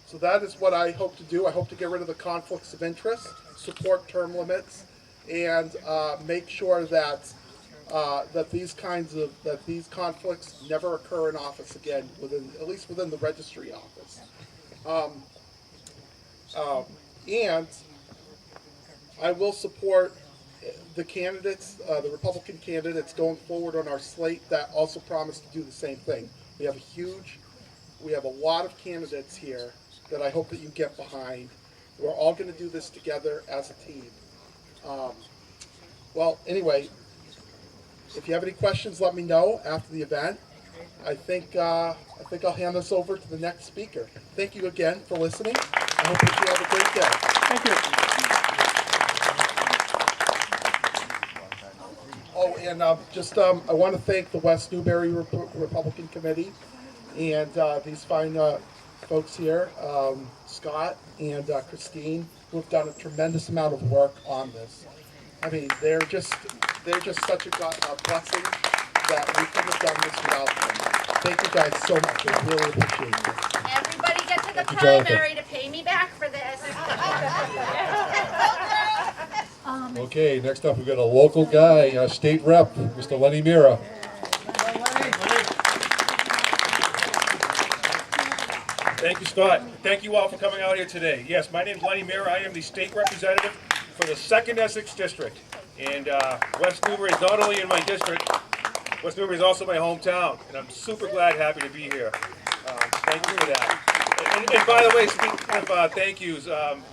So that is what I hope to do. I hope to get rid of the conflicts of interest, support term limits, and make sure that these conflicts never occur in office again, at least within the registry office. And I will support the candidates, the Republican candidates going forward on our slate that also promise to do the same thing. We have a lot of candidates here that I hope that you get behind. We're all going to do this together as a team. Well, anyway, if you have any questions, let me know after the event. I think I'll hand this over to the next speaker. Thank you again for listening. I hope that you have a great day. Thank you. Oh, and I want to thank the West Newbury Republican Committee and these fine folks here, Scott and Christine, who have done a tremendous amount of work on this. I mean, they're just such a blessing that we couldn't have done this without them. Thank you guys so much. I really appreciate it. Everybody get to the you, Jonathan. primary to pay me back for this. Okay, next up we've got a local guy, State Rep, Mr. Lenny Mira. Thank you, Scott. Thank you all for coming out here today. Yes, my name is Lenny Mira. I am the state representative for the 2nd Essex District. And West Newbury is not only in my district, West Newbury is also my hometown. And I'm super glad, happy to be here. Thank you for that. And by the way, speaking of thank yous,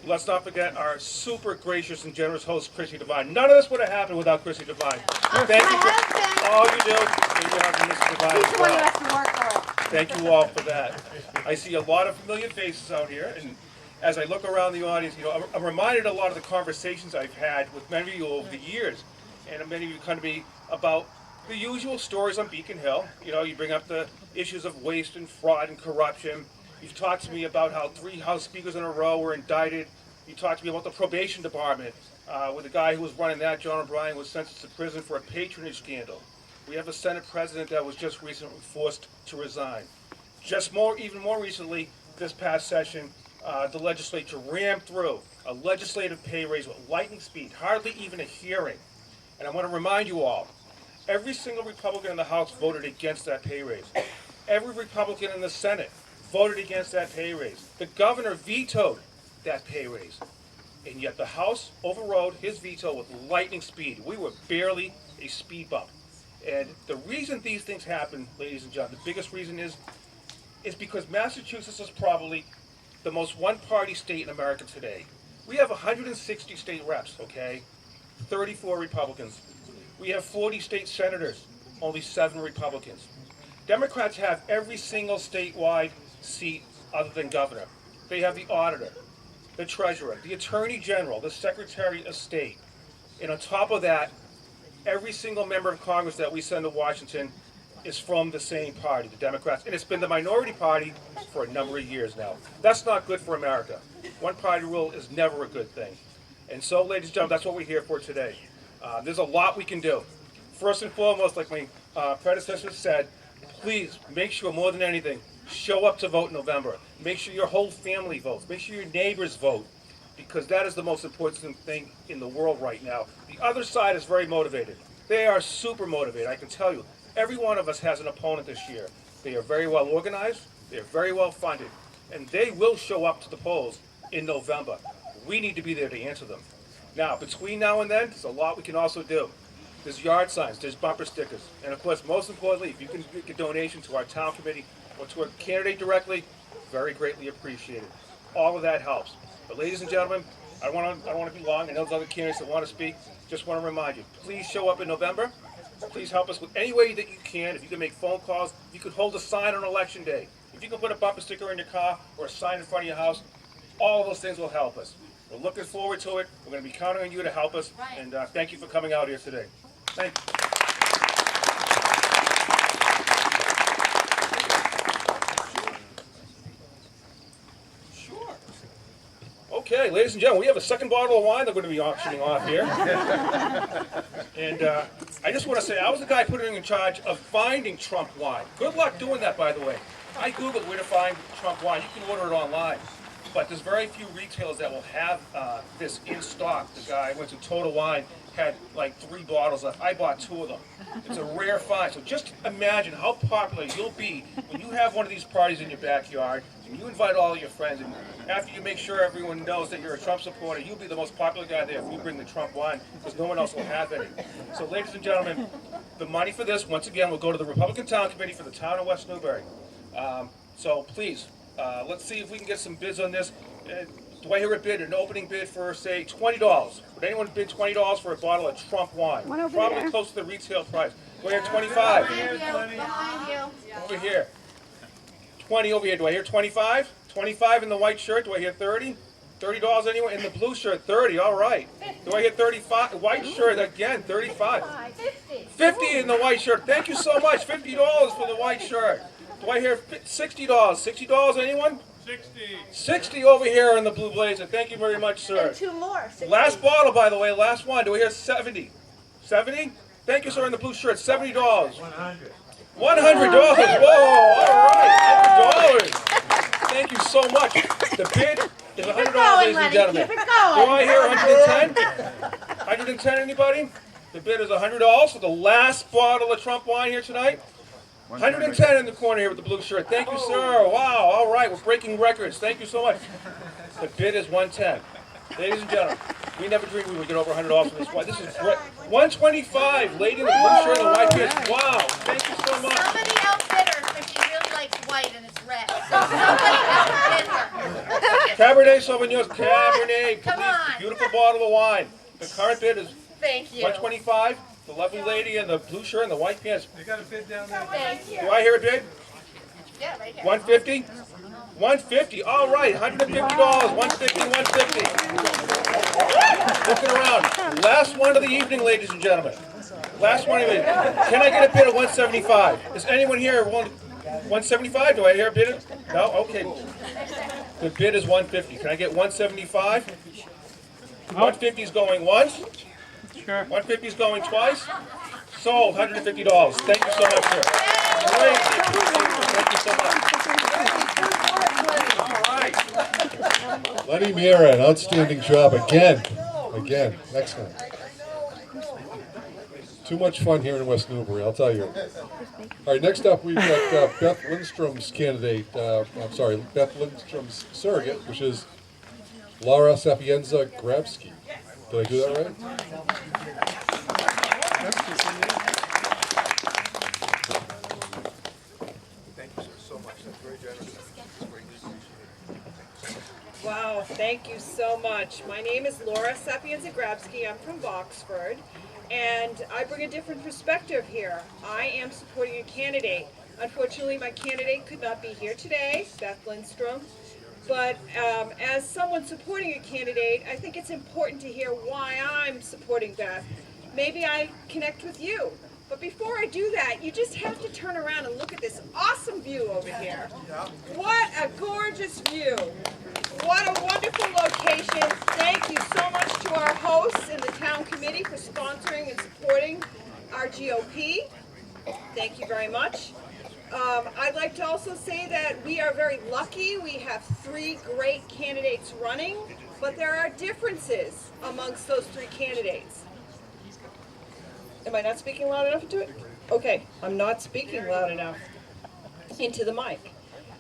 let's not forget our super gracious and generous host, Chrissy Devine. None of this would have happened without Chrissy Devine. Thank you for all you do. And your husband, Mr. Devine, Each as one of well. us to work for it. Thank you all for that. I see a lot of familiar faces out here, and as I look around the audience, you know, I'm reminded of a lot of the conversations I've had with many of you over the years, and many of you come to me about the usual stories on Beacon Hill. You know, you bring up the issues of waste and fraud and corruption. You've talked to me about how 3 House speakers in a row were indicted. You talked to me about the probation department, where the guy who was running that, John O'Brien, was sentenced to prison for a patronage scandal. We have a Senate president that was just recently forced to resign. Even more recently, this past session, the legislature rammed through a legislative pay raise with lightning speed, hardly even a hearing. And I want to remind you all, every single Republican in the House voted against that pay raise. Every Republican in the Senate voted against that pay raise. The governor vetoed that pay raise. And yet the House overrode his veto with lightning speed. We were barely a speed bump. And the reason these things happen, ladies and gentlemen, the biggest reason is because Massachusetts is probably the most one-party state in America today. We have 160 state reps, okay? 34 Republicans. We have 40 state senators, only 7 Republicans. Democrats have every single statewide seat other than governor. They have the auditor, the treasurer, the attorney general, the secretary of state. And on top of that, every single member of Congress that we send to Washington is from the same party, the Democrats. And it's been the minority party for a number of years now. That's not good for America. One-party rule is never a good thing. And so, ladies and gentlemen, that's what we're here for today. There's a lot we can do. First and foremost, like my predecessor said, please make sure, more than anything, show up to vote in November. Make sure your whole family votes. Make sure your neighbors vote, because that is the most important thing in the world right now. The other side is very motivated. They are super motivated, I can tell you. Every one of us has an opponent this year. They are very well organized, they are very well funded, and they will show up to the polls in November. We need to be there to answer them. Now, between now and then, there's a lot we can also do. There's yard signs, there's bumper stickers, and of course, most importantly, if you can make a donation to our town committee or to a candidate directly, very greatly appreciated. All of that helps. But ladies and gentlemen, I don't want to be long. I know there's other candidates that want to speak. Just want to remind you, please show up in November. Please help us with any way that you can. If you can make phone calls, if you could hold a sign on election day, if you can put a bumper sticker in your car or a sign in front of your house, all of those things will help us. We're looking forward to it. We're going to be counting on you to help us. And thank you for coming out here today. Thank you. Okay, ladies and gentlemen, we have a second bottle of wine that we're going to be auctioning off here. And I just want to say, I was the guy put in charge of finding Trump wine. Good luck doing that, by the way. I Googled where to find Trump wine. You can order it online. But there's very few retailers that will have this in stock. The guy went to Total Wine, had like 3 bottles left. I bought 2 of them. It's a rare find. So just imagine how popular you'll be when you have one of these parties in your backyard, and you invite all of your friends, and after you make sure everyone knows that you're a Trump supporter, you'll be the most popular guy there if you bring the Trump wine, because no one else will have any. So ladies and gentlemen, the money for this, once again, will go to the Republican Town Committee for the town of West Newbury. So please, let's see if we can get some bids on this. Do I hear a bid, an opening bid for, say, $20? Would anyone bid $20 for a bottle of Trump wine? Probably close to the retail price. Do I hear 25? Behind you. Over here. 20 over here. Do I hear 25? 25 in the white shirt. Do I hear 30? $30 anyone? In the blue shirt, 30. All right. Do I hear 35? White shirt again, 35. 50 in the white shirt. Thank you so much. $50 for the white shirt. Do I hear $60? $60 anyone? 60 over here in the blue blazer. Thank you very much, sir. And 2 more. 60. Last bottle, by the way, last one. Do we hear 70? 70? Thank you, sir, in the blue shirt. $70. $100. Whoa, all right. $100. Thank you so much. The bid is $100, ladies and gentlemen. Keep it going. Do I hear 110? 110, anybody? The bid is $100 for the last bottle of Trump wine here tonight. 110 in the corner here with the blue shirt. Thank you, sir. Wow, all right, we're breaking records. Thank you so much. The bid is 110. Ladies and gentlemen, we never dreamed we would get over $100 for this wine. This is great. 125, lady in the blue shirt and the white pants. Wow, thank you so much. Somebody outbid her because she really likes white and it's red. So somebody outbid her. Cabernet Sauvignon, Cabernet. Come on. Beautiful bottle of wine. The current bid is Thank you. 125. The lovely lady in the blue shirt and the white pants. They got a bid down there. Thank you. Do I hear a bid? Yeah, right here. 150? 150. All right, $150. 150, 150. Looking around. Last one of the evening, ladies and gentlemen. Last one of the evening. Can I get a bid of 175? Is anyone here 175? Do I hear a bid? No? Okay. The bid is 150. Can I get 175? 150 is going once. Sure. 150 is going twice. Sold. $150. Thank you so much, sir. Great. Thank you so much. All right. Lenny Mira, an outstanding job again. Again. Excellent. Too much fun here in West Newbury, I'll tell you. All right, next up we've got Beth Lindstrom's candidate, Beth Lindstrom's surrogate, which is Laura Sapienza Grabsky. Did I do that right? Thank you, sir, so much. That's very generous. That's greatly appreciated. Thank you so much. My name is Laura Sapienza-Grabski. I'm from Boxford, and I bring a different perspective here. I am supporting a candidate. Unfortunately, my candidate could not be here today, Beth Lindstrom. But as someone supporting a candidate, I think it's important to hear why I'm supporting Beth. Maybe I connect with you. But before I do that, you just have to turn around and look at this awesome view over here. What a gorgeous view. What a wonderful location. Thank you so much to our hosts and the town committee for sponsoring and supporting our GOP. Thank you very much. I'd like to also say that we are very lucky. We have 3 great candidates running, but there are differences amongst those 3 candidates. Am I not speaking loud enough into it? Okay, I'm not speaking loud enough into the mic.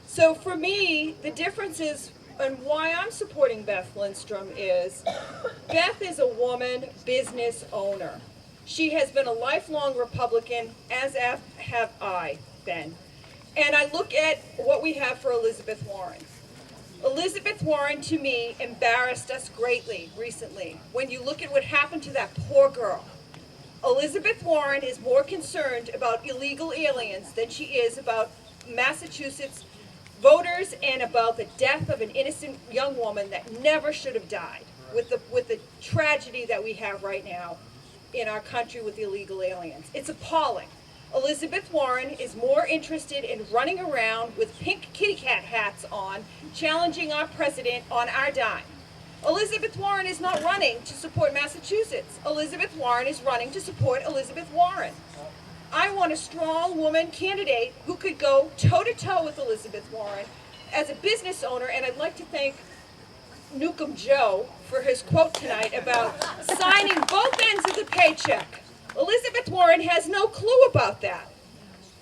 So for me, the differences and why I'm supporting Beth Lindstrom is Beth is a woman business owner. She has been a lifelong Republican, as have I been. And I look at what we have for Elizabeth Warren. Elizabeth Warren, to me, embarrassed us greatly recently. When you look at what happened to that poor girl, Elizabeth Warren is more concerned about illegal aliens than she is about Massachusetts voters and about the death of an innocent young woman that never should have died with the tragedy that we have right now in our country with the illegal aliens. It's appalling. Elizabeth Warren is more interested in running around with pink kitty cat hats on, challenging our president on our dime. Elizabeth Warren is not running to support Massachusetts. Elizabeth Warren is running to support Elizabeth Warren. I want a strong woman candidate who could go toe-to-toe with Elizabeth Warren as a business owner, and I'd like to thank Newcomb Joe for his quote tonight about signing both ends of the paycheck. Elizabeth Warren has no clue about that.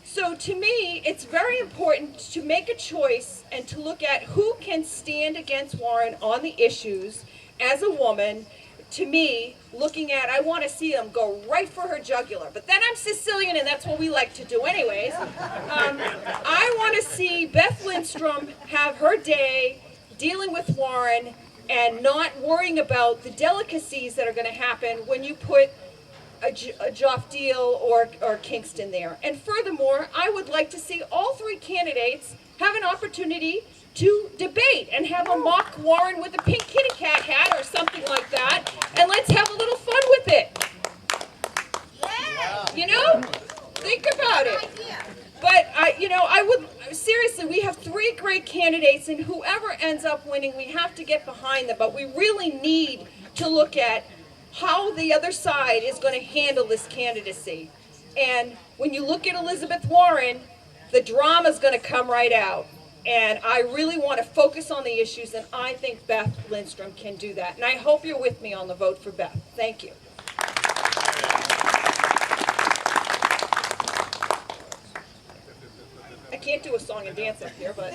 So to me, it's very important to make a choice and to look at who can stand against Warren on the issues as a woman. To me, looking at, I want to see them go right for her jugular. But then I'm Sicilian, and that's what we like to do anyways. I want to see Beth Lindstrom have her day dealing with Warren and not worrying about the delicacies that are going to happen when you put a Joff Deal or Kingston there. And furthermore, I would like to see all 3 candidates have an opportunity to debate and have a mock Warren with a pink kitty cat hat or something like that, and let's have a little fun with it. You know? Think about it. But I would seriously, we have 3 great candidates, and whoever ends up winning, we have to get behind them, but we really need to look at how the other side is going to handle this candidacy. And when you look at Elizabeth Warren, the drama is going to come right out. And I really want to focus on the issues, and I think Beth Lindstrom can do that. And I hope you're with me on the vote for Beth. Thank you. I can't do a song and dance up here, but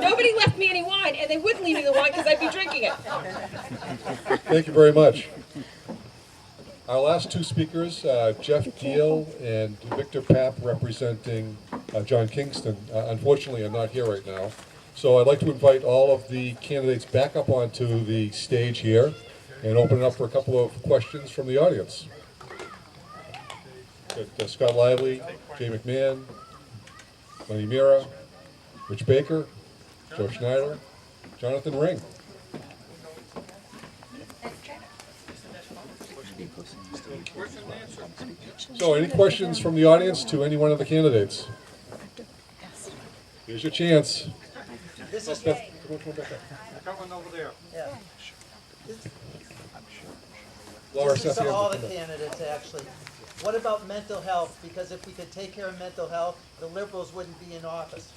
nobody left me any wine, and they wouldn't leave me the wine because I'd be drinking it. Thank you very much. Our last 2 speakers, Jeff Deal and Victor Papp, representing John Kingston, unfortunately are not here right now. So I'd like to invite all of the candidates back up onto the stage here and open it up for a couple of questions from the audience. Got, Scott Lively, Jay McMahon, Lenny Mira, Rich Baker, Joe Schneider, Jonathan Ring. So any questions from the audience to any one of the candidates? Here's your chance. This is Come on over there. Yeah. Laura, This is Seth, to all the candidates, actually. What about mental health? Because if we could take care of mental health, the Liberals wouldn't be in office.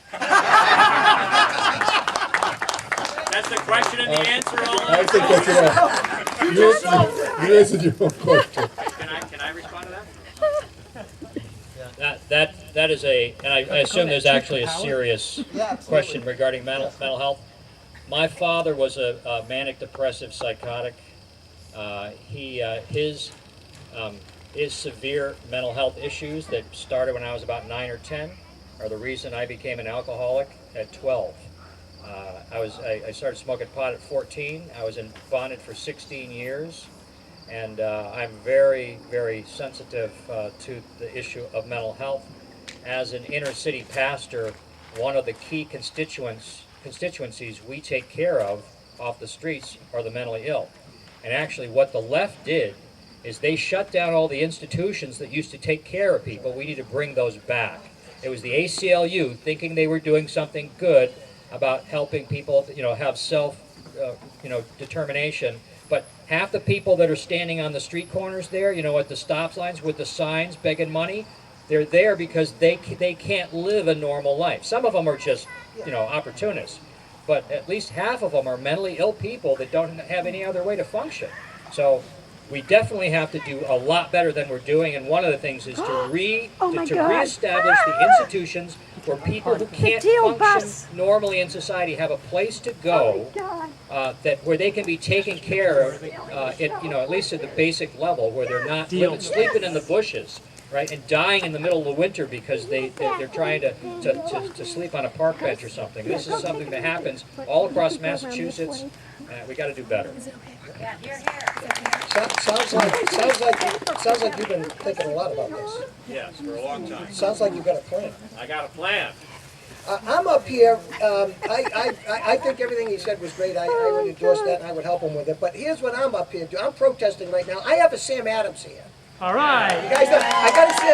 That's the question and the answer all in. I think that's enough. You answered your own question. Can I respond to that? That is a, and I assume there's actually a serious question regarding mental health. My father was a manic depressive psychotic. His severe mental health issues that started when I was about 9 or 10 are the reason I became an alcoholic at 12. I started smoking pot at 14. I was in bonded for 16 years, and I'm very, very sensitive to the issue of mental health. As an inner city pastor, one of the key constituencies we take care of off the streets are the mentally ill. And actually what the left did is they shut down all the institutions that used to take care of people. We need to bring those back. It was the ACLU thinking they were doing something good about helping people, have self, determination. But half the people that are standing on the street corners there, at the stop signs with the signs begging money, they're there because they can't live a normal life. Some of them are just, opportunists. But at least half of them are mentally ill people that don't have any other way to function. So we definitely have to do a lot better than we're doing, and one of the things is to reestablish the institutions where people who can't function normally in society have a place to go, where they can be taken care of, at least at the basic level, where they're not sleeping in the bushes, right, and dying in the middle of the winter because they're trying to sleep on a park bench or something. This is something that happens all across Massachusetts. We got to do better. Yeah, you're here. Sounds like you've been thinking a lot about this. Yes, for a long time. Sounds like you've got a plan. I got a plan. I'm up here. I think everything he said was great. I would endorse that, and I would help him with it. But here's what I'm up here doing. I'm protesting right now. I have a Sam Adams here. All right. You guys know, I got to say,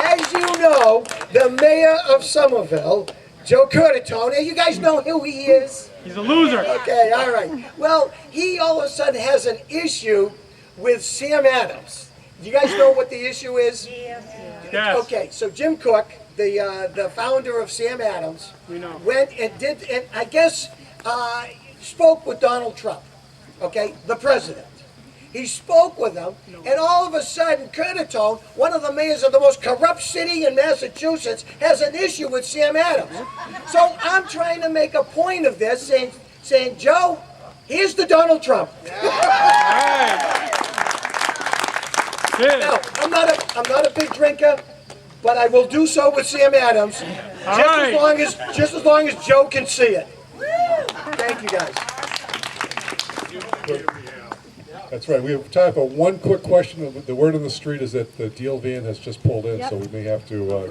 as you know, the mayor of Somerville, Joe Curtatone, you guys know who he is? He's a loser. Okay, all right. Well, he all of a sudden has an issue with Sam Adams. You guys know what the issue is? Yes. Okay, so Jim Cook, the founder of Sam Adams, went and I guess, spoke with Donald Trump, okay, the president. He spoke with him, and all of a sudden, Curtatone, one of the mayors of the most corrupt city in Massachusetts, has an issue with Sam Adams. So I'm trying to make a point of this, saying, Joe, here's the Donald Trump. Now, I'm not a big drinker, but I will do so with Sam Adams, just as long as Joe can see it. Thank you, guys. That's right. We have time for one quick question. The word on the street is that the deal van has just pulled in, so we may have to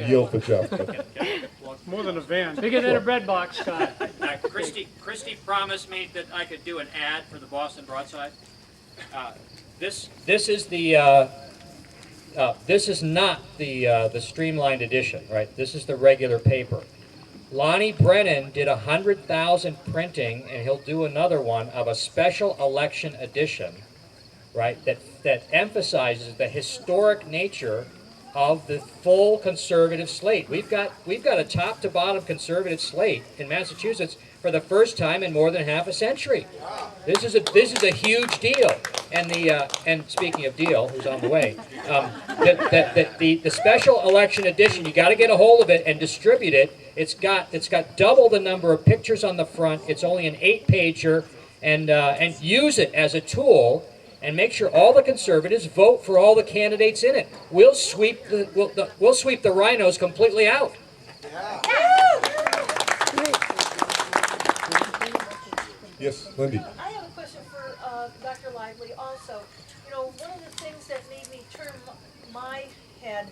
yield for Jeff. It's more than a van. Bigger than a bread box, Scott. Christy promised me that I could do an ad for the Boston Broadside. This is not the streamlined edition, right? This is the regular paper. Lonnie Brennan did 100,000 printing, and he'll do another one of a special election edition, right? That emphasizes the historic nature of the full conservative slate. We've got a top to bottom conservative slate in Massachusetts for the first time in more than half a century. This is a huge deal. And speaking of deal, who's on the way, the special election edition, you got to get a hold of it and distribute it. It's got double the number of pictures on the front. It's only an 8-pager, and use it as a tool. And make sure all the conservatives vote for all the candidates in it. We'll sweep the rhinos completely out. Yes, Lindy. I have a question for Dr. Lively also. One of the things that made me turn my head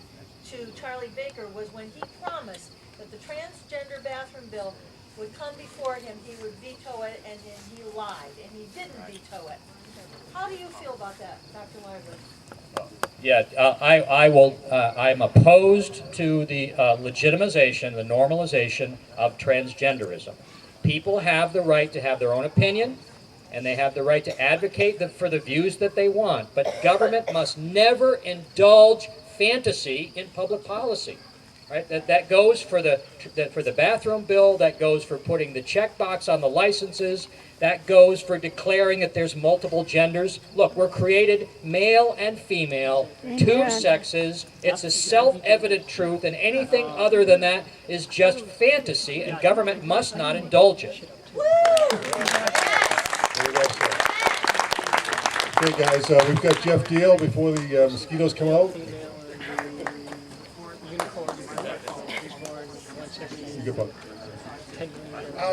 to Charlie Baker was when he promised that the transgender bathroom bill would come before him, he would veto it, and then he lied, and he didn't veto it. How do you feel about that, Dr. Lively? Yeah, I'm opposed to the legitimization, the normalization of transgenderism. People have the right to have their own opinion, and they have the right to advocate for the views that they want. But government must never indulge fantasy in public policy. Right? That goes for the bathroom bill. That goes for putting the checkbox on the licenses. That goes for declaring that there's multiple genders. Look, we're created male and female, two sexes. It's a self-evident truth, and anything other than that is just fantasy, and government must not indulge it. Okay, guys, we've got Jeff Deal before the mosquitoes come out. Good one.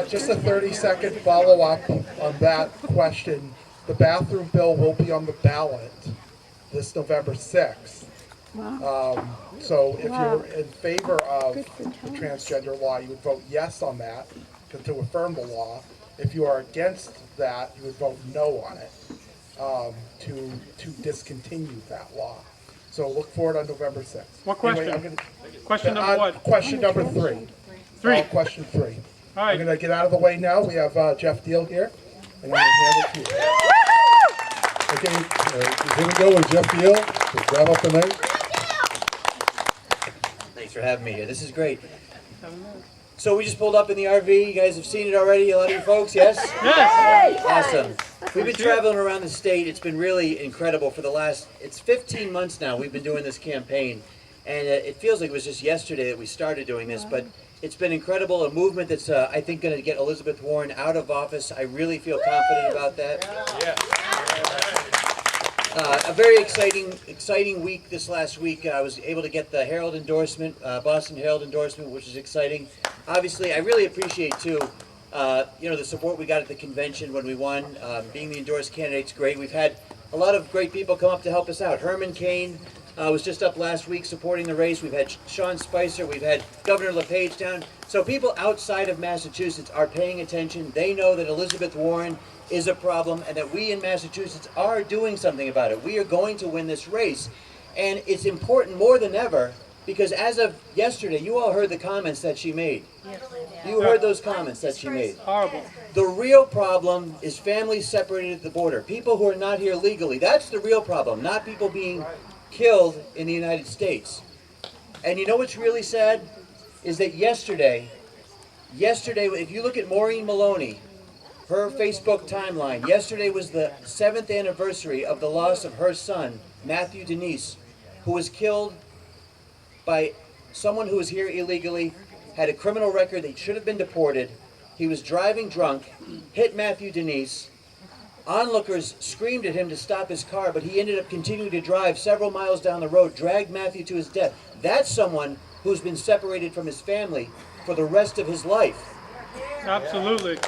Just a 30-second follow-up on that question. The bathroom bill will be on the ballot this November 6th. So if you're in favor of the transgender law, you would vote yes on that to affirm the law. If you are against that, you would vote no on it to discontinue that law. So look for it on November 6th. What question? Anyway, Question number what? Question number 3. Question 3. All right. I'm going to get out of the way now. We have Jeff Deal here, and I'm going to hand it to you. Okay, here we go with Jeff Deal to wrap up the night. Thanks for having me here. This is great. So we just pulled up in the RV. You guys have seen it already, a lot of you folks, yes? Yes! Awesome. We've been traveling around the state. It's been really incredible for the last, it's 15 months now we've been doing this campaign. And it feels like it was just yesterday that we started doing this, but it's been incredible, a movement that's, I think, going to get Elizabeth Warren out of office. I really feel confident about that. A very exciting week this last week. I was able to get the Herald endorsement, Boston Herald endorsement, which is exciting. Obviously, I really appreciate, too, the support we got at the convention when we won. Being the endorsed candidate's great. We've had a lot of great people come up to help us out. Herman Cain was just up last week supporting the race. We've had Sean Spicer. We've had Governor LePage down. So people outside of Massachusetts are paying attention. They know that Elizabeth Warren is a problem and that we in Massachusetts are doing something about it. We are going to win this race. And it's important more than ever because as of yesterday, you all heard the comments that she made. You heard those comments that she made. Horrible. The real problem is families separated at the border. People who are not here legally. That's the real problem, not people being killed in the United States. And you know what's really sad? Is that yesterday, if you look at Maureen Maloney, her Facebook timeline, yesterday was the 7th anniversary of the loss of her son, Matthew Denise, who was killed by someone who was here illegally, had a criminal record, they should have been deported. He was driving drunk, hit Matthew Denise. Onlookers screamed at him to stop his car, but he ended up continuing to drive several miles down the road, dragged Matthew to his death. That's someone who's been separated from his family for the rest of his life. Absolutely.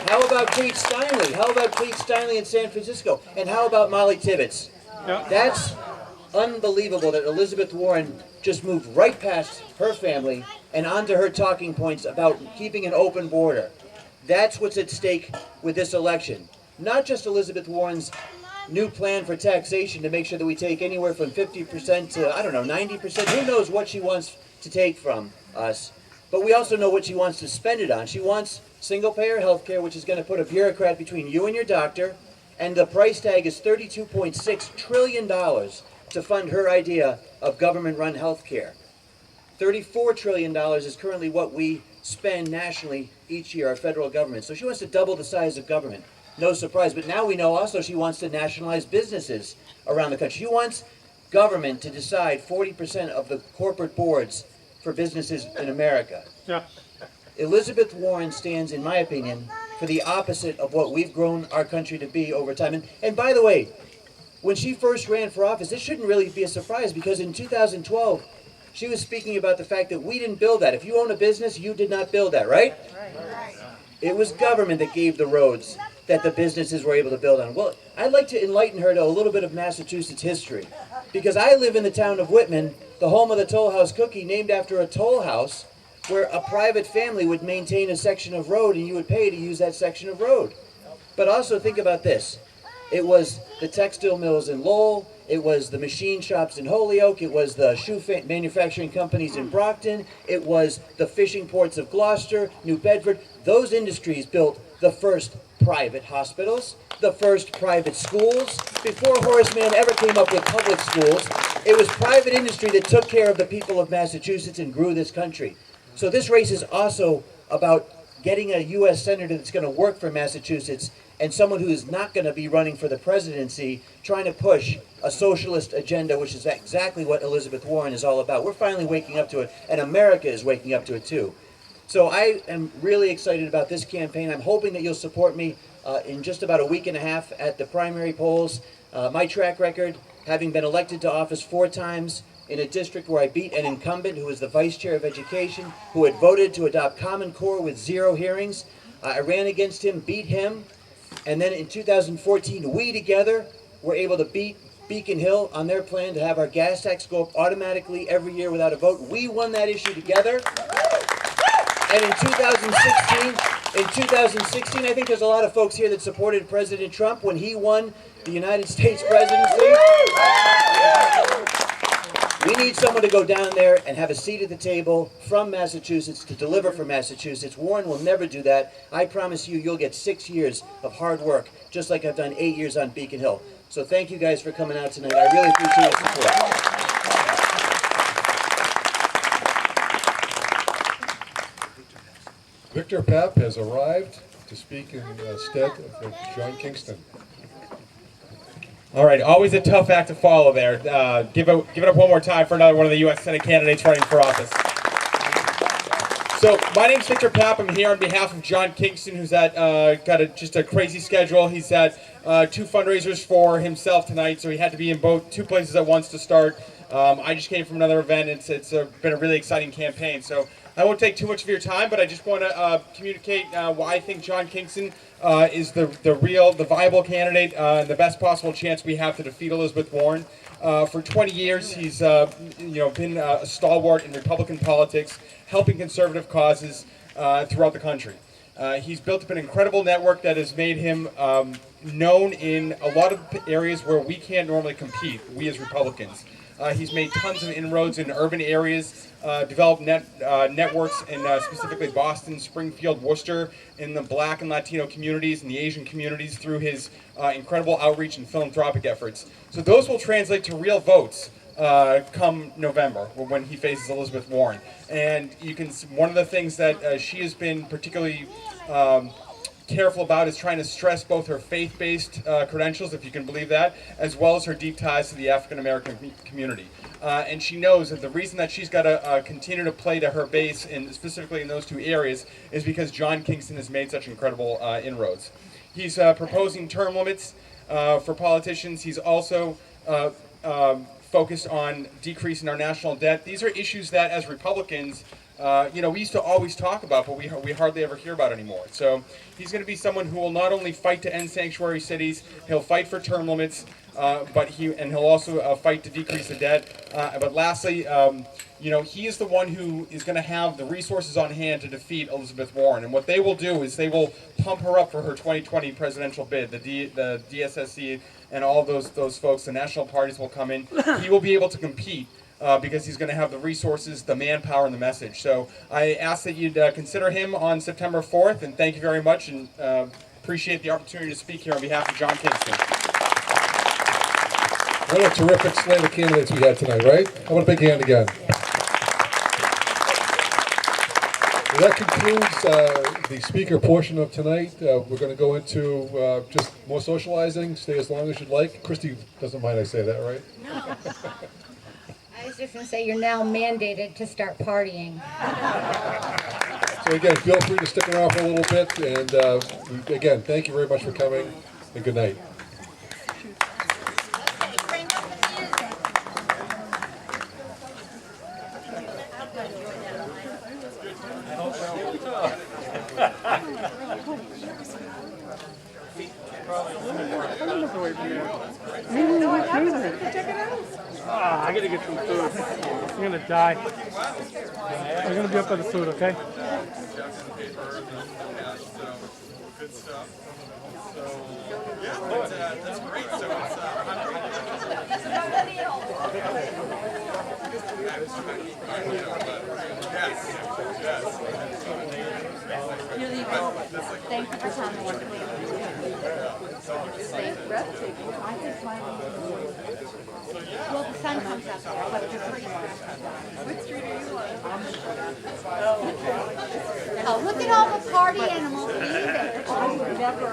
How about Kate Steinle? How about Kate Steinle in San Francisco? And how about Molly Tibbetts? Yep. That's unbelievable that Elizabeth Warren just moved right past her family and onto her talking points about keeping an open border. That's what's at stake with this election. Not just Elizabeth Warren's new plan for taxation to make sure that we take anywhere from 50% to, I don't know, 90%. Who knows what she wants to take from us. But we also know what she wants to spend it on. She wants single-payer health care, which is going to put a bureaucrat between you and your doctor, and the price tag is $32.6 trillion to fund her idea of government-run health care. $34 trillion is currently what we spend nationally each year, our federal government. So she wants to double the size of government. No surprise. But now we know also she wants to nationalize businesses around the country. She wants government to decide 40% of the corporate boards for businesses in America. Yeah. Elizabeth Warren stands, in my opinion, for the opposite of what we've grown our country to be over time. And by the way, when she first ran for office, this shouldn't really be a surprise because in 2012, she was speaking about the fact that we didn't build that. If you own a business, you did not build that, right? It was government that gave the roads that the businesses were able to build on. Well, I'd like to enlighten her to a little bit of Massachusetts history. Because I live in the town of Whitman, the home of the Toll House Cookie, named after a toll house where a private family would maintain a section of road and you would pay to use that section of road. But also think about this. It was the textile mills in Lowell, it was the machine shops in Holyoke, it was the shoe manufacturing companies in Brockton, it was the fishing ports of Gloucester, New Bedford. Those industries built the first private hospitals, the first private schools. Before Horace Mann ever came up with public schools, it was private industry that took care of the people of Massachusetts and grew this country. So this race is also about getting a U.S. senator that's going to work for Massachusetts and someone who is not going to be running for the presidency, trying to push a socialist agenda, which is exactly what Elizabeth Warren is all about. We're finally waking up to it, and America is waking up to it too. So I am really excited about this campaign. I'm hoping that you'll support me in just about a week and a half at the primary polls. My track record, having been elected to office 4 times in a district where I beat an incumbent who was the vice chair of education, who had voted to adopt Common Core with 0 hearings. I ran against him, beat him, and then in 2014, we together were able to beat Beacon Hill on their plan to have our gas tax go up automatically every year without a vote. We won that issue together. And in 2016, I think there's a lot of folks here that supported President Trump when he won the United States presidency. We need someone to go down there and have a seat at the table from Massachusetts to deliver for Massachusetts. Warren will never do that. I promise you, you'll get 6 years of hard work, just like I've done 8 years on Beacon Hill. So thank you guys for coming out tonight. I really appreciate your support. Victor Papp has arrived to speak in stead of John Kingston. All right, always a tough act to follow there. Give it up one more time for another one of the U.S. Senate candidates running for office. So my name's Victor Papp. I'm here on behalf of John Kingston, who's got just a crazy schedule. He's had 2 fundraisers for himself tonight, so he had to be in 2 places at once to start. I just came from another event. It's been a really exciting campaign. So I won't take too much of your time, but I just want to communicate why I think John Kingston is the viable candidate and the best possible chance we have to defeat Elizabeth Warren. For 20 years, he's been a stalwart in Republican politics, helping conservative causes throughout the country. He's built up an incredible network that has made him known in a lot of areas where we can't normally compete, we as Republicans. He's made tons of inroads in urban areas, developed networks in specifically Boston, Springfield, Worcester, in the Black and Latino communities and the Asian communities through his incredible outreach and philanthropic efforts. So those will translate to real votes come November when he faces Elizabeth Warren. And one of the things that she has been particularly careful about is trying to stress both her faith-based credentials, if you can believe that, as well as her deep ties to the African-American community. And she knows that the reason that she's got to continue to play to her base, and specifically in those 2 areas, is because John Kingston has made such incredible inroads. He's proposing term limits for politicians. He's also focused on decreasing our national debt. These are issues that, as Republicans, we used to always talk about, but we hardly ever hear about anymore. So he's going to be someone who will not only fight to end sanctuary cities, he'll fight for term limits, but he'll also fight to decrease the debt. But lastly, he is the one who is going to have the resources on hand to defeat Elizabeth Warren. And what they will do is they will pump her up for her 2020 presidential bid. The DSSC and all those folks, the national parties will come in. He will be able to compete. Because he's going to have the resources, the manpower, and the message. So I ask that you'd consider him on September 4th, and thank you very much, and appreciate the opportunity to speak here on behalf of John Kingston. What a terrific slate of candidates we had tonight, right? How about a big hand again? Well, that concludes the speaker portion of tonight. We're going to go into just more socializing. Stay as long as you'd like. Christy doesn't mind I say that, right? No. I was just going to say you're now mandated to start partying. So again, feel free to stick around for a little bit, and again, thank you very much for coming, and good night. I gotta get some food. I'm gonna die. I'm gonna be up by the food, okay? Good stuff. That's great. So Thank you for coming. It's breathtaking. I think well, the sun comes up there, but it's pretty much. Which street are you on? Oh, look at all the party animals leaving. I would never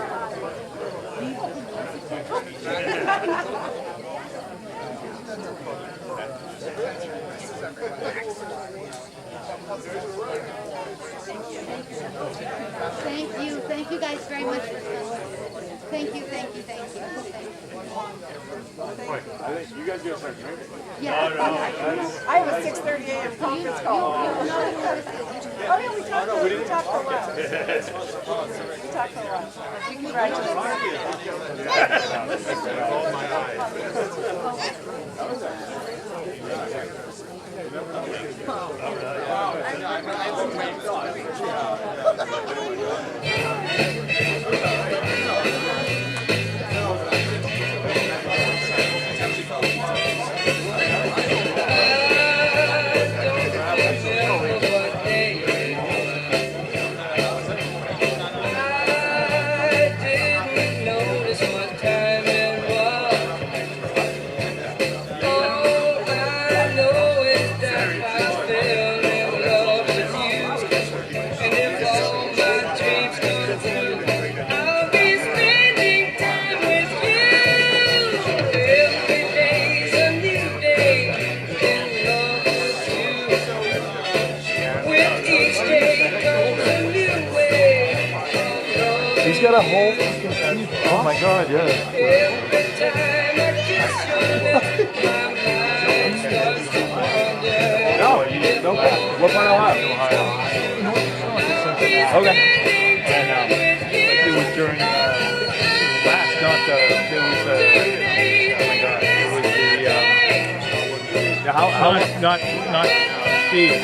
Thank you guys very much for coming. Thank you. You guys gotta start drinking. Yeah. I have a 6:30 a.m. conference call. Oh yeah, we talked for a while. We talked for a while. He's got a whole oh my god, yeah. No, what part of Ohio? Okay. And it was during last, not the, it was oh my god, it was the, how not Steve.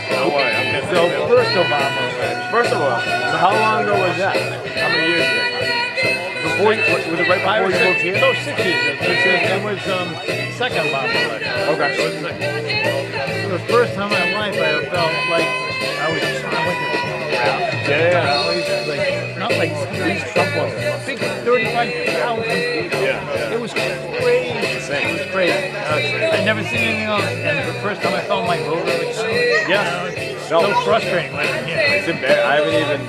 Don't worry, I'm good. So first Obama. First of all, so how long ago was that? How many years ago? Before you, was it right before you moved here? No, 6 years. It was second Obama election. Okay. For the first time in my life, I felt like I went to rally. Yeah. Like, not like these Trump ones. Big 35,000 people. Yeah. It was crazy. It was crazy. I'd never seen anything else. And the first time I felt my vote really counted. Yeah. So frustrating. Like, It's embarrassing. I haven't even,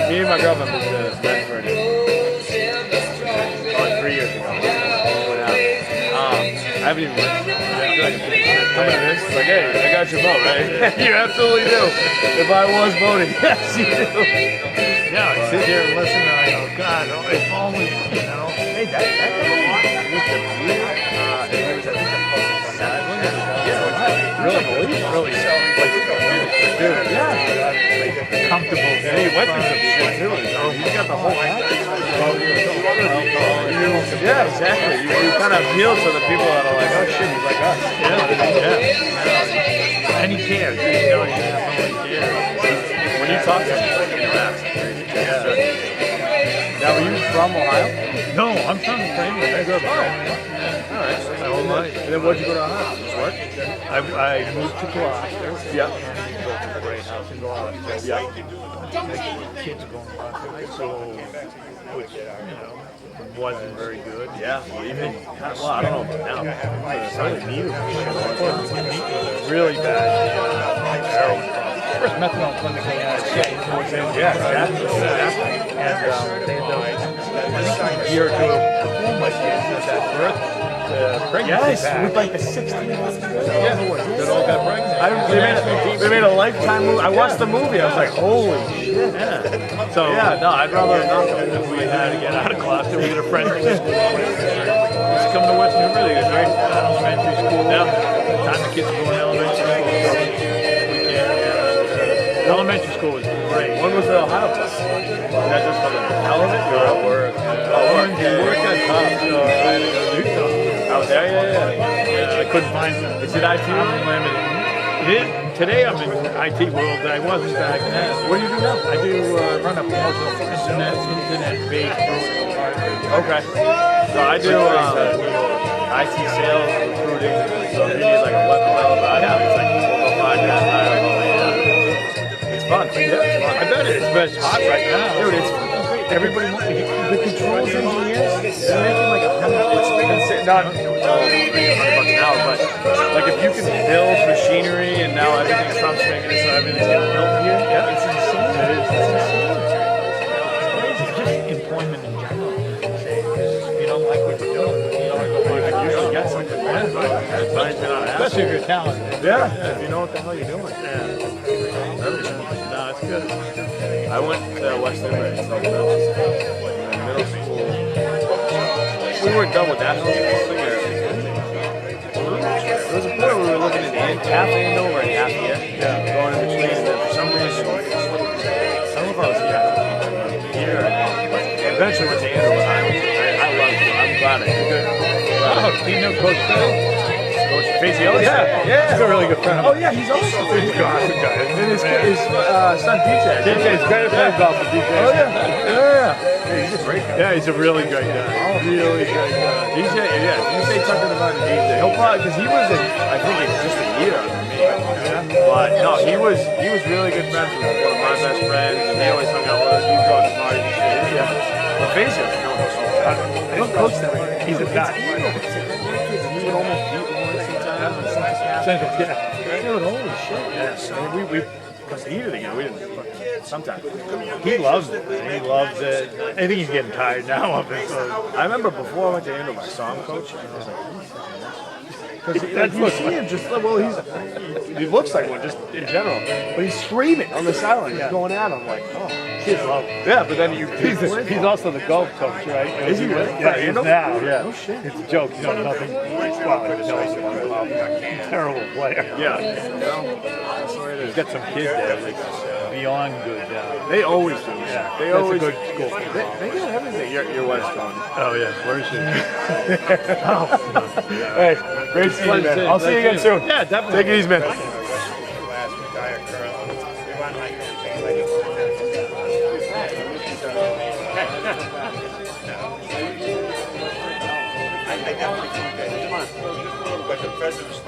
me and my girlfriend moved to Medford 3 years ago. I haven't even coming to this, it's like, hey, I got your vote, right? You absolutely do. If I was voting, yes, you do. yeah, I sit here and listen and I go, God, if only, you know. Hey, that with the view, really, dude, yeah, comfortable. Hey, he went through some shit too. So he's got the whole yeah, exactly. You kind of appeal to the people that are like, oh shit, he's like us. Yeah. And he cares. You know, he definitely cares. When you talk to him, he's like interact. Now, were you from Ohio? No, I'm from Framingham. I grew up in Framingham. All right. My whole life. And then what'd you go to Ohio? Just work? I moved to Gloucester. Yeah. Built a great house in Gloucester. Yeah. Kids going to high school, which, you know, wasn't very good. Yeah, well, even, well, I don't know about now. Really bad. First methadone clinic in the United States was in and they had a year or two before my kids at that birth. Pregnancy pack. with like the 16 months. That all got pregnant. They made a Lifetime movie. I watched the movie. I was like, holy shit. Yeah. So yeah, no, I'd rather not. If we had to get out of Gloucester, we had a friend from school. Just come to West Newbury. They got great elementary school. Now, the time the kids were going to elementary school, we can't. Elementary school was great. When was the Ohio test? Was that just for the hell of it? Or at work? You work at Cops, so I had to go to Utah. I was there, yeah. I couldn't find them. Is it IT? Today I'm in IT world. I wasn't back then. What do you do now? I do run a promotional internet-based program. Okay. So I do IT sales, recruiting. So if you need like a web developer, I have it's like it's fun. Yeah, it's fun. I bet it is, but it's hot right now. Dude, it's everybody wants the controls engineers. They're making like it's not $100 an hour, but like if you can build machinery and now everything Trump's making it so everything's getting built here, yeah, it's insane. It is. It's insane. It's just employment in general. If you don't like what you're doing, you don't like what you're doing. You should get something. Especially if you're talented. Yeah, if you know what the hell you're doing. Yeah. No, it's good. I went to West Newbury, so middle school. we weren't done with that singer. There was a point where we were looking at the end, half Andover and half here. Yeah. Going in between, and then for some reason, I don't know if I was here, but eventually went to Andover. I loved it. I'm glad I did. Oh, do you know Coach Phil? Coach Fazio? Yeah. He's a really good friend of mine. Oh yeah, he's also a good guy. And his son DJ. DJ's great playing golf with DJ. Oh yeah. He's a great guy. Yeah, he's a really great guy. Really great guy. DJ, you say talking about a DJ. He'll probably, because he was, I think, just a year under me. But no, he was really good friends with one of my best friends, and they always hung out with us. He was going to parties and shit. Yeah. But Fazio's known us all the time. I don't coach that way. He's a guy. He would almost beat one sometimes. Yeah. Dude, holy shit. Yes. I mean, we competed again. We didn't. Sometimes. He loves it. He loves it. I think he's getting tired now of it. So. I remember before I went to Andover, I saw him coach, and I was like, because you see him just, well, he looks like one just in general, but he's screaming on the sideline. He's going at him like, oh. Kids love him. Yeah, but then he's also the golf coach, right? Is he really? Yeah, he is now. Yeah. Oh shit. It's a joke. You know nothing. Well, he knows about golf. Terrible player. Yeah. That's the way it is. He's got some kids there. Like, beyond good. They always do. Yeah. They That's always. a good school. They got everything. Your wife's gone. Oh yeah. Where is she? Hey, great seeing you, man. I'll see you again soon. Yeah, definitely. Take it easy, man. But the president's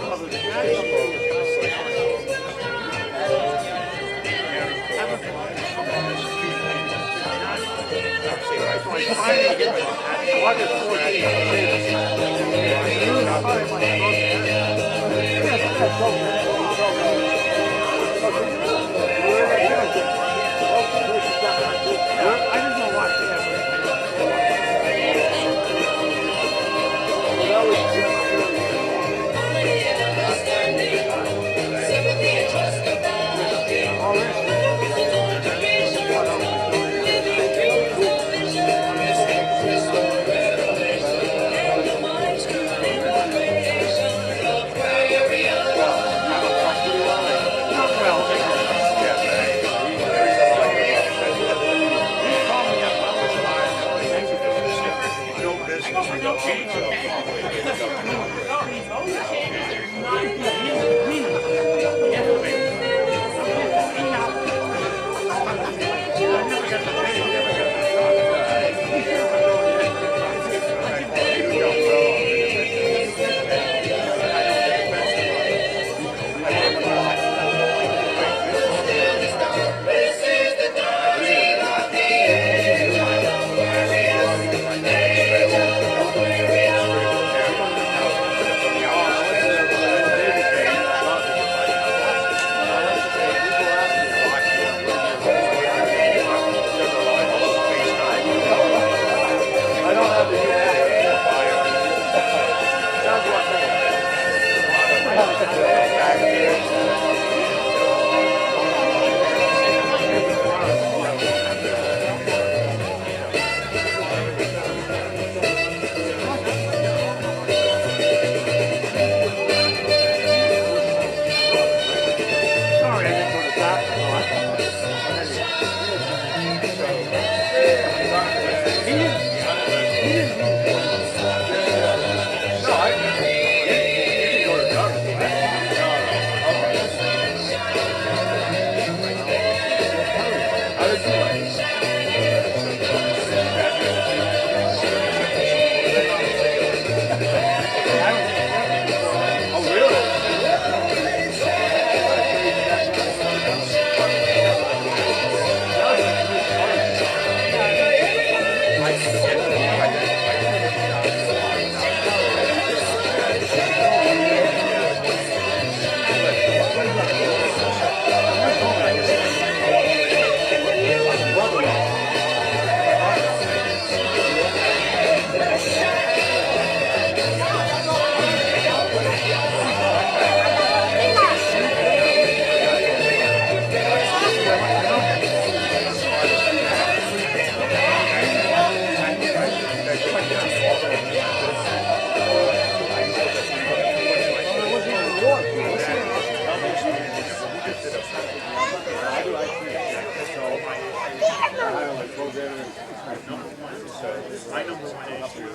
number one issue,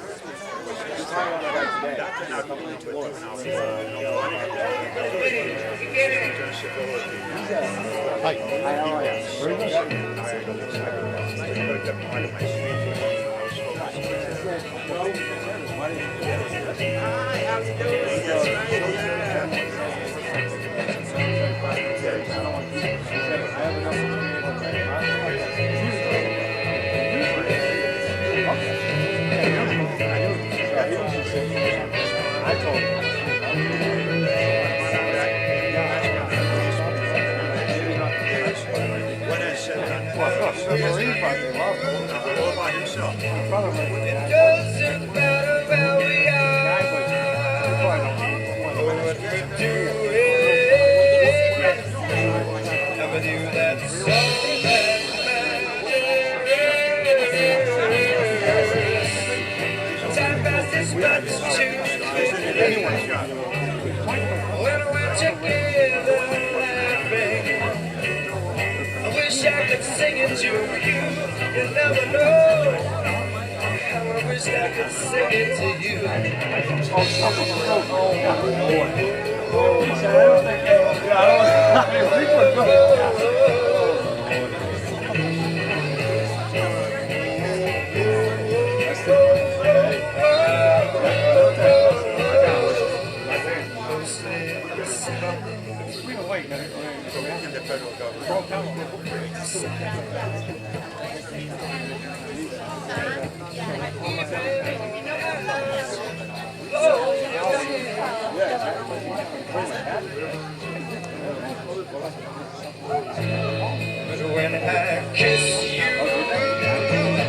which is that cannot be linked with Sing it to you, you never know how I wish I could sing it to you. When I kiss you, I'm feeling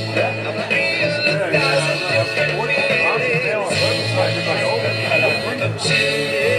1,000 different feelings.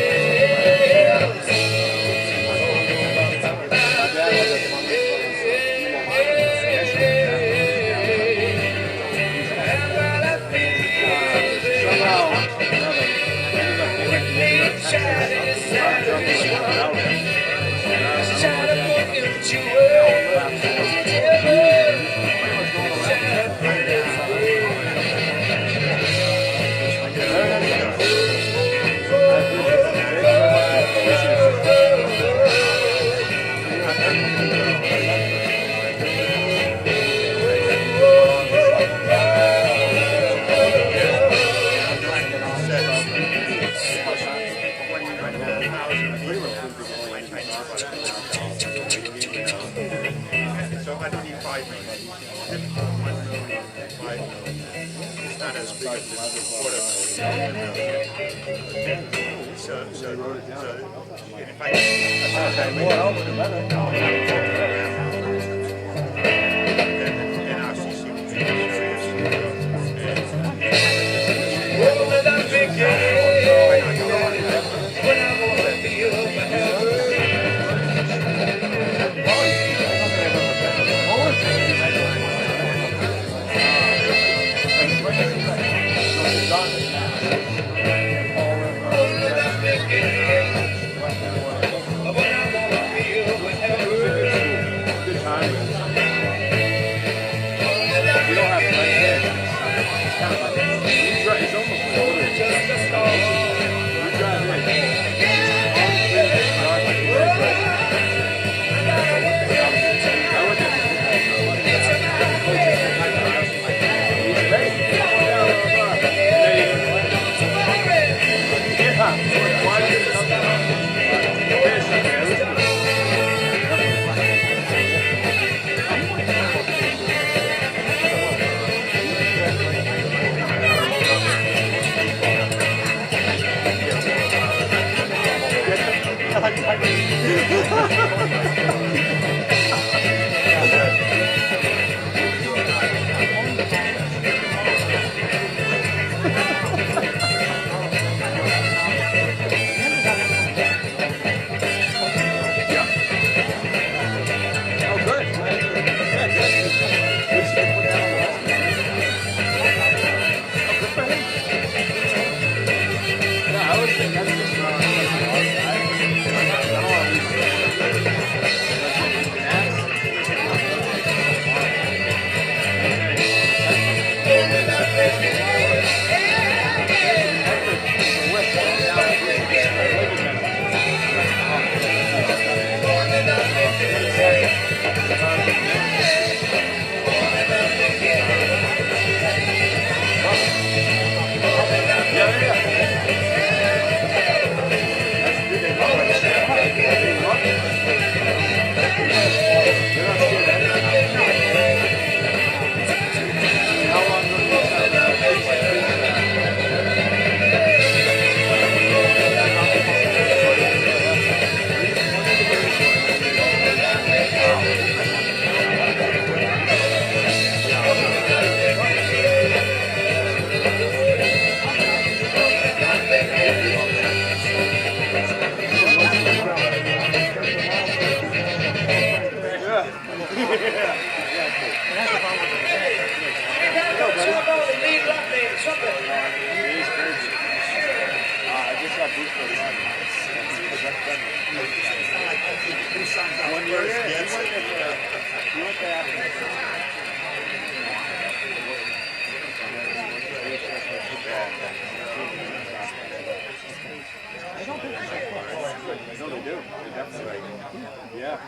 Yeah.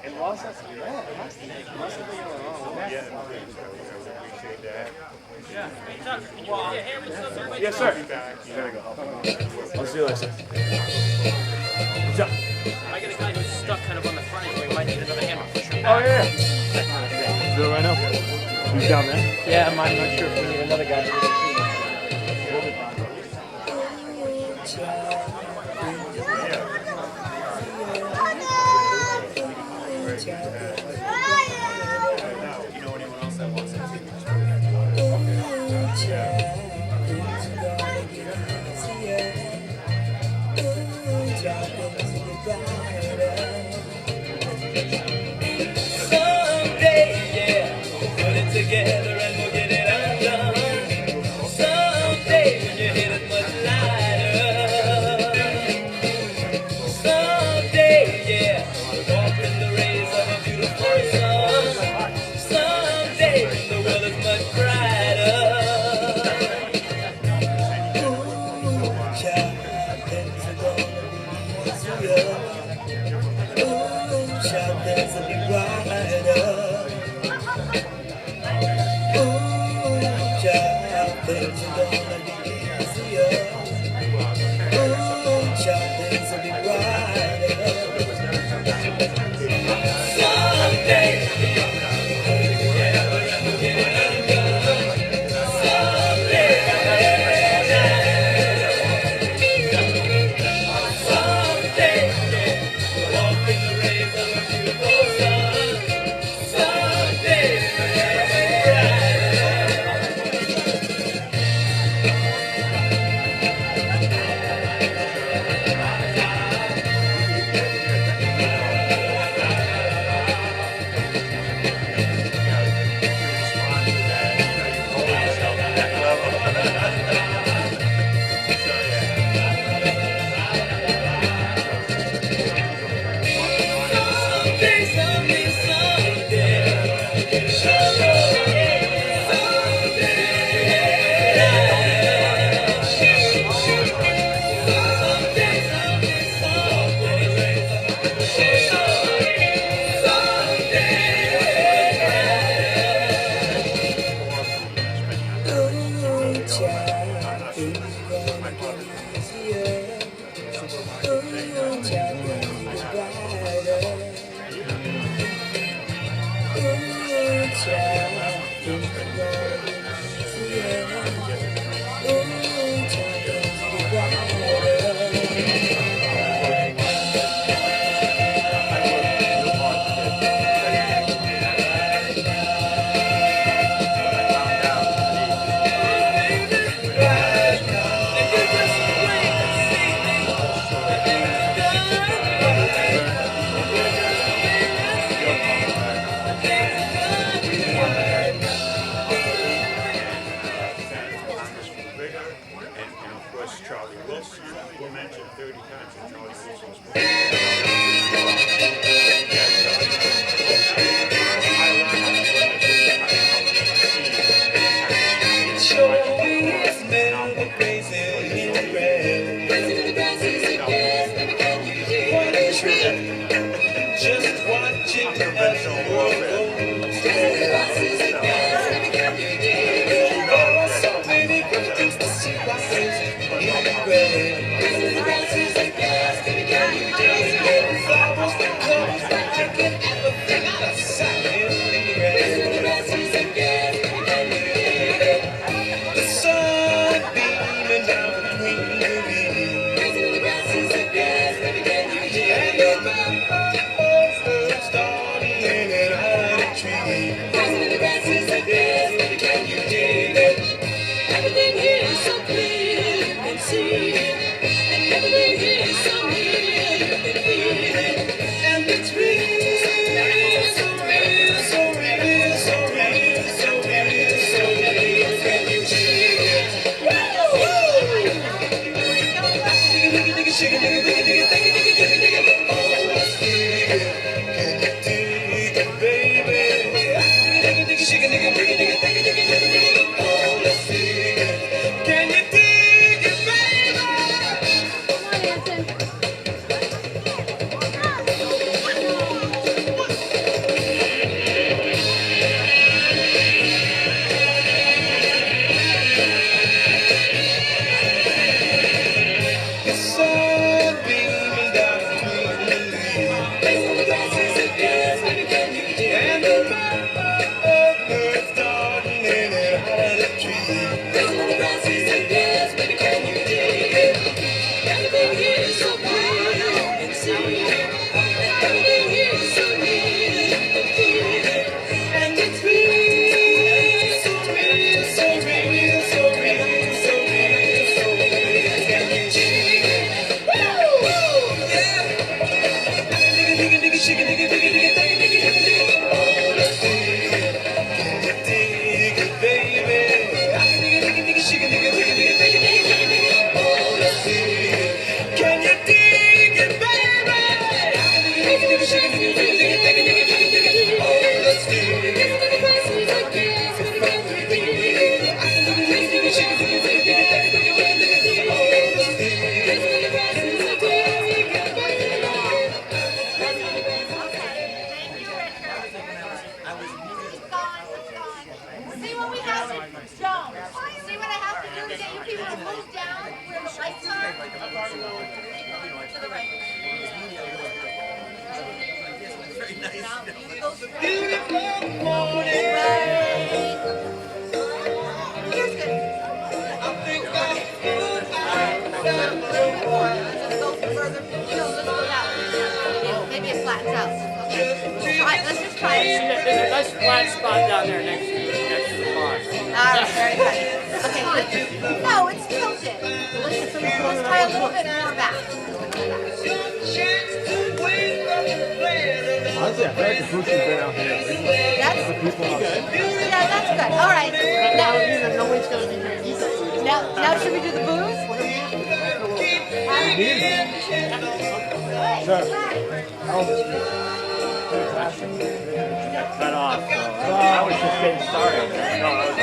And Los Angeles, yes, sir. There we go. I'll see you later. What's up? I got a guy who's stuck kind of on the front end. We might need another hammer. Oh, yeah. Do it right now. Who's down there? Yeah, I'm not sure if we need another guy. Someday, yeah, we'll put it together and we'll get it undone. Someday, when you hit it much lighter. Someday, yeah, we'll walk in the rays of a beautiful sun. Someday, when the world is much brighter. Ooh, child, things are gonna be easier. Ooh, child, things will be brighter. Ooh, child, things are gonna be easier. Ooh, child, things will be brighter. Someday, yeah, we'll get it undone. Someday, someday, yeah, walk in the rays of a beautiful sun. Someday, just watching us grow. There are so many good things to see in the grave. Flowers that close that I can ever think outside in the rain. The sun beaming down between the leaves. And the birds starting hanging out of trees. Can you dig it? Everything here is so clear you can see it. And everything here is so near you can feel it. And the trees are real Maybe it flattens out. Let's just try it. There's a nice flat spot down there next to the car. Alright, very good. Okay, no, it's tilted. Let's try a little bit more back. Honestly, I feel like the booth has been out here. That's the people out there. Yeah, that's good. Alright. Nobody's going to be here either. Now should we do the booze? Sure. Cut off. So I was just getting started. No, I was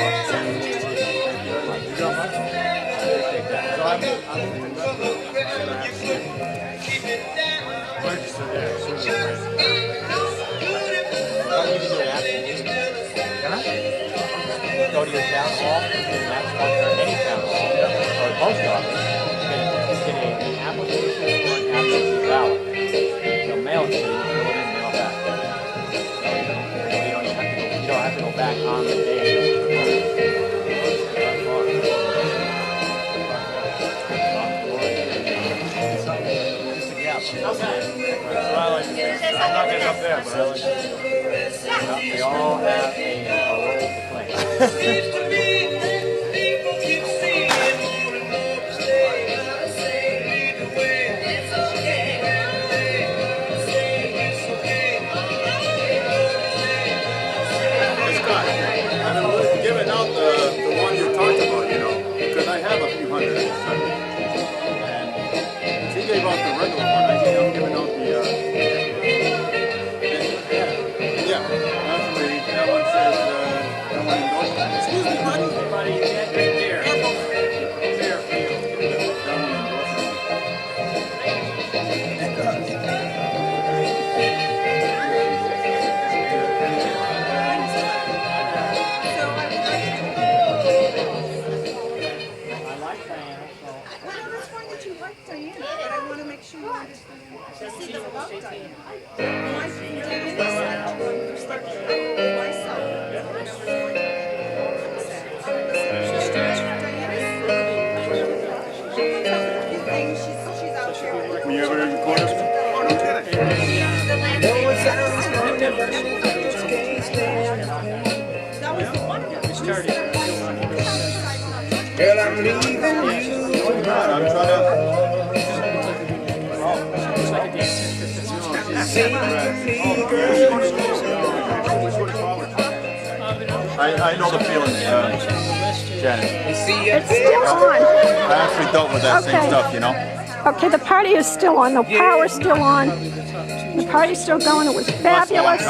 Register there. Go to your town hall, or any town hall, or the post office, get an application or an absentee ballot. They'll mail it to you, fill it in, mail it back. You don't have to go back on the day. I'm not getting up there, but I like We all have a role to play. Giving out the one you talked about, you know, because I have a few hundred. And she gave out the regular one. I'm giving out the, yeah, actually, that one says, that one endorsed. Excuse me, buddy. Buddy, you can't drink beer. That one Were you ever in the corner? Oh, no kidding. Girl, I'm leaving you. I'm trying to. I know the feeling, Janet. It's still on. I actually dealt with that same stuff, you know. Okay, the party is still on. The power's still on. The party's still going. It was fabulous.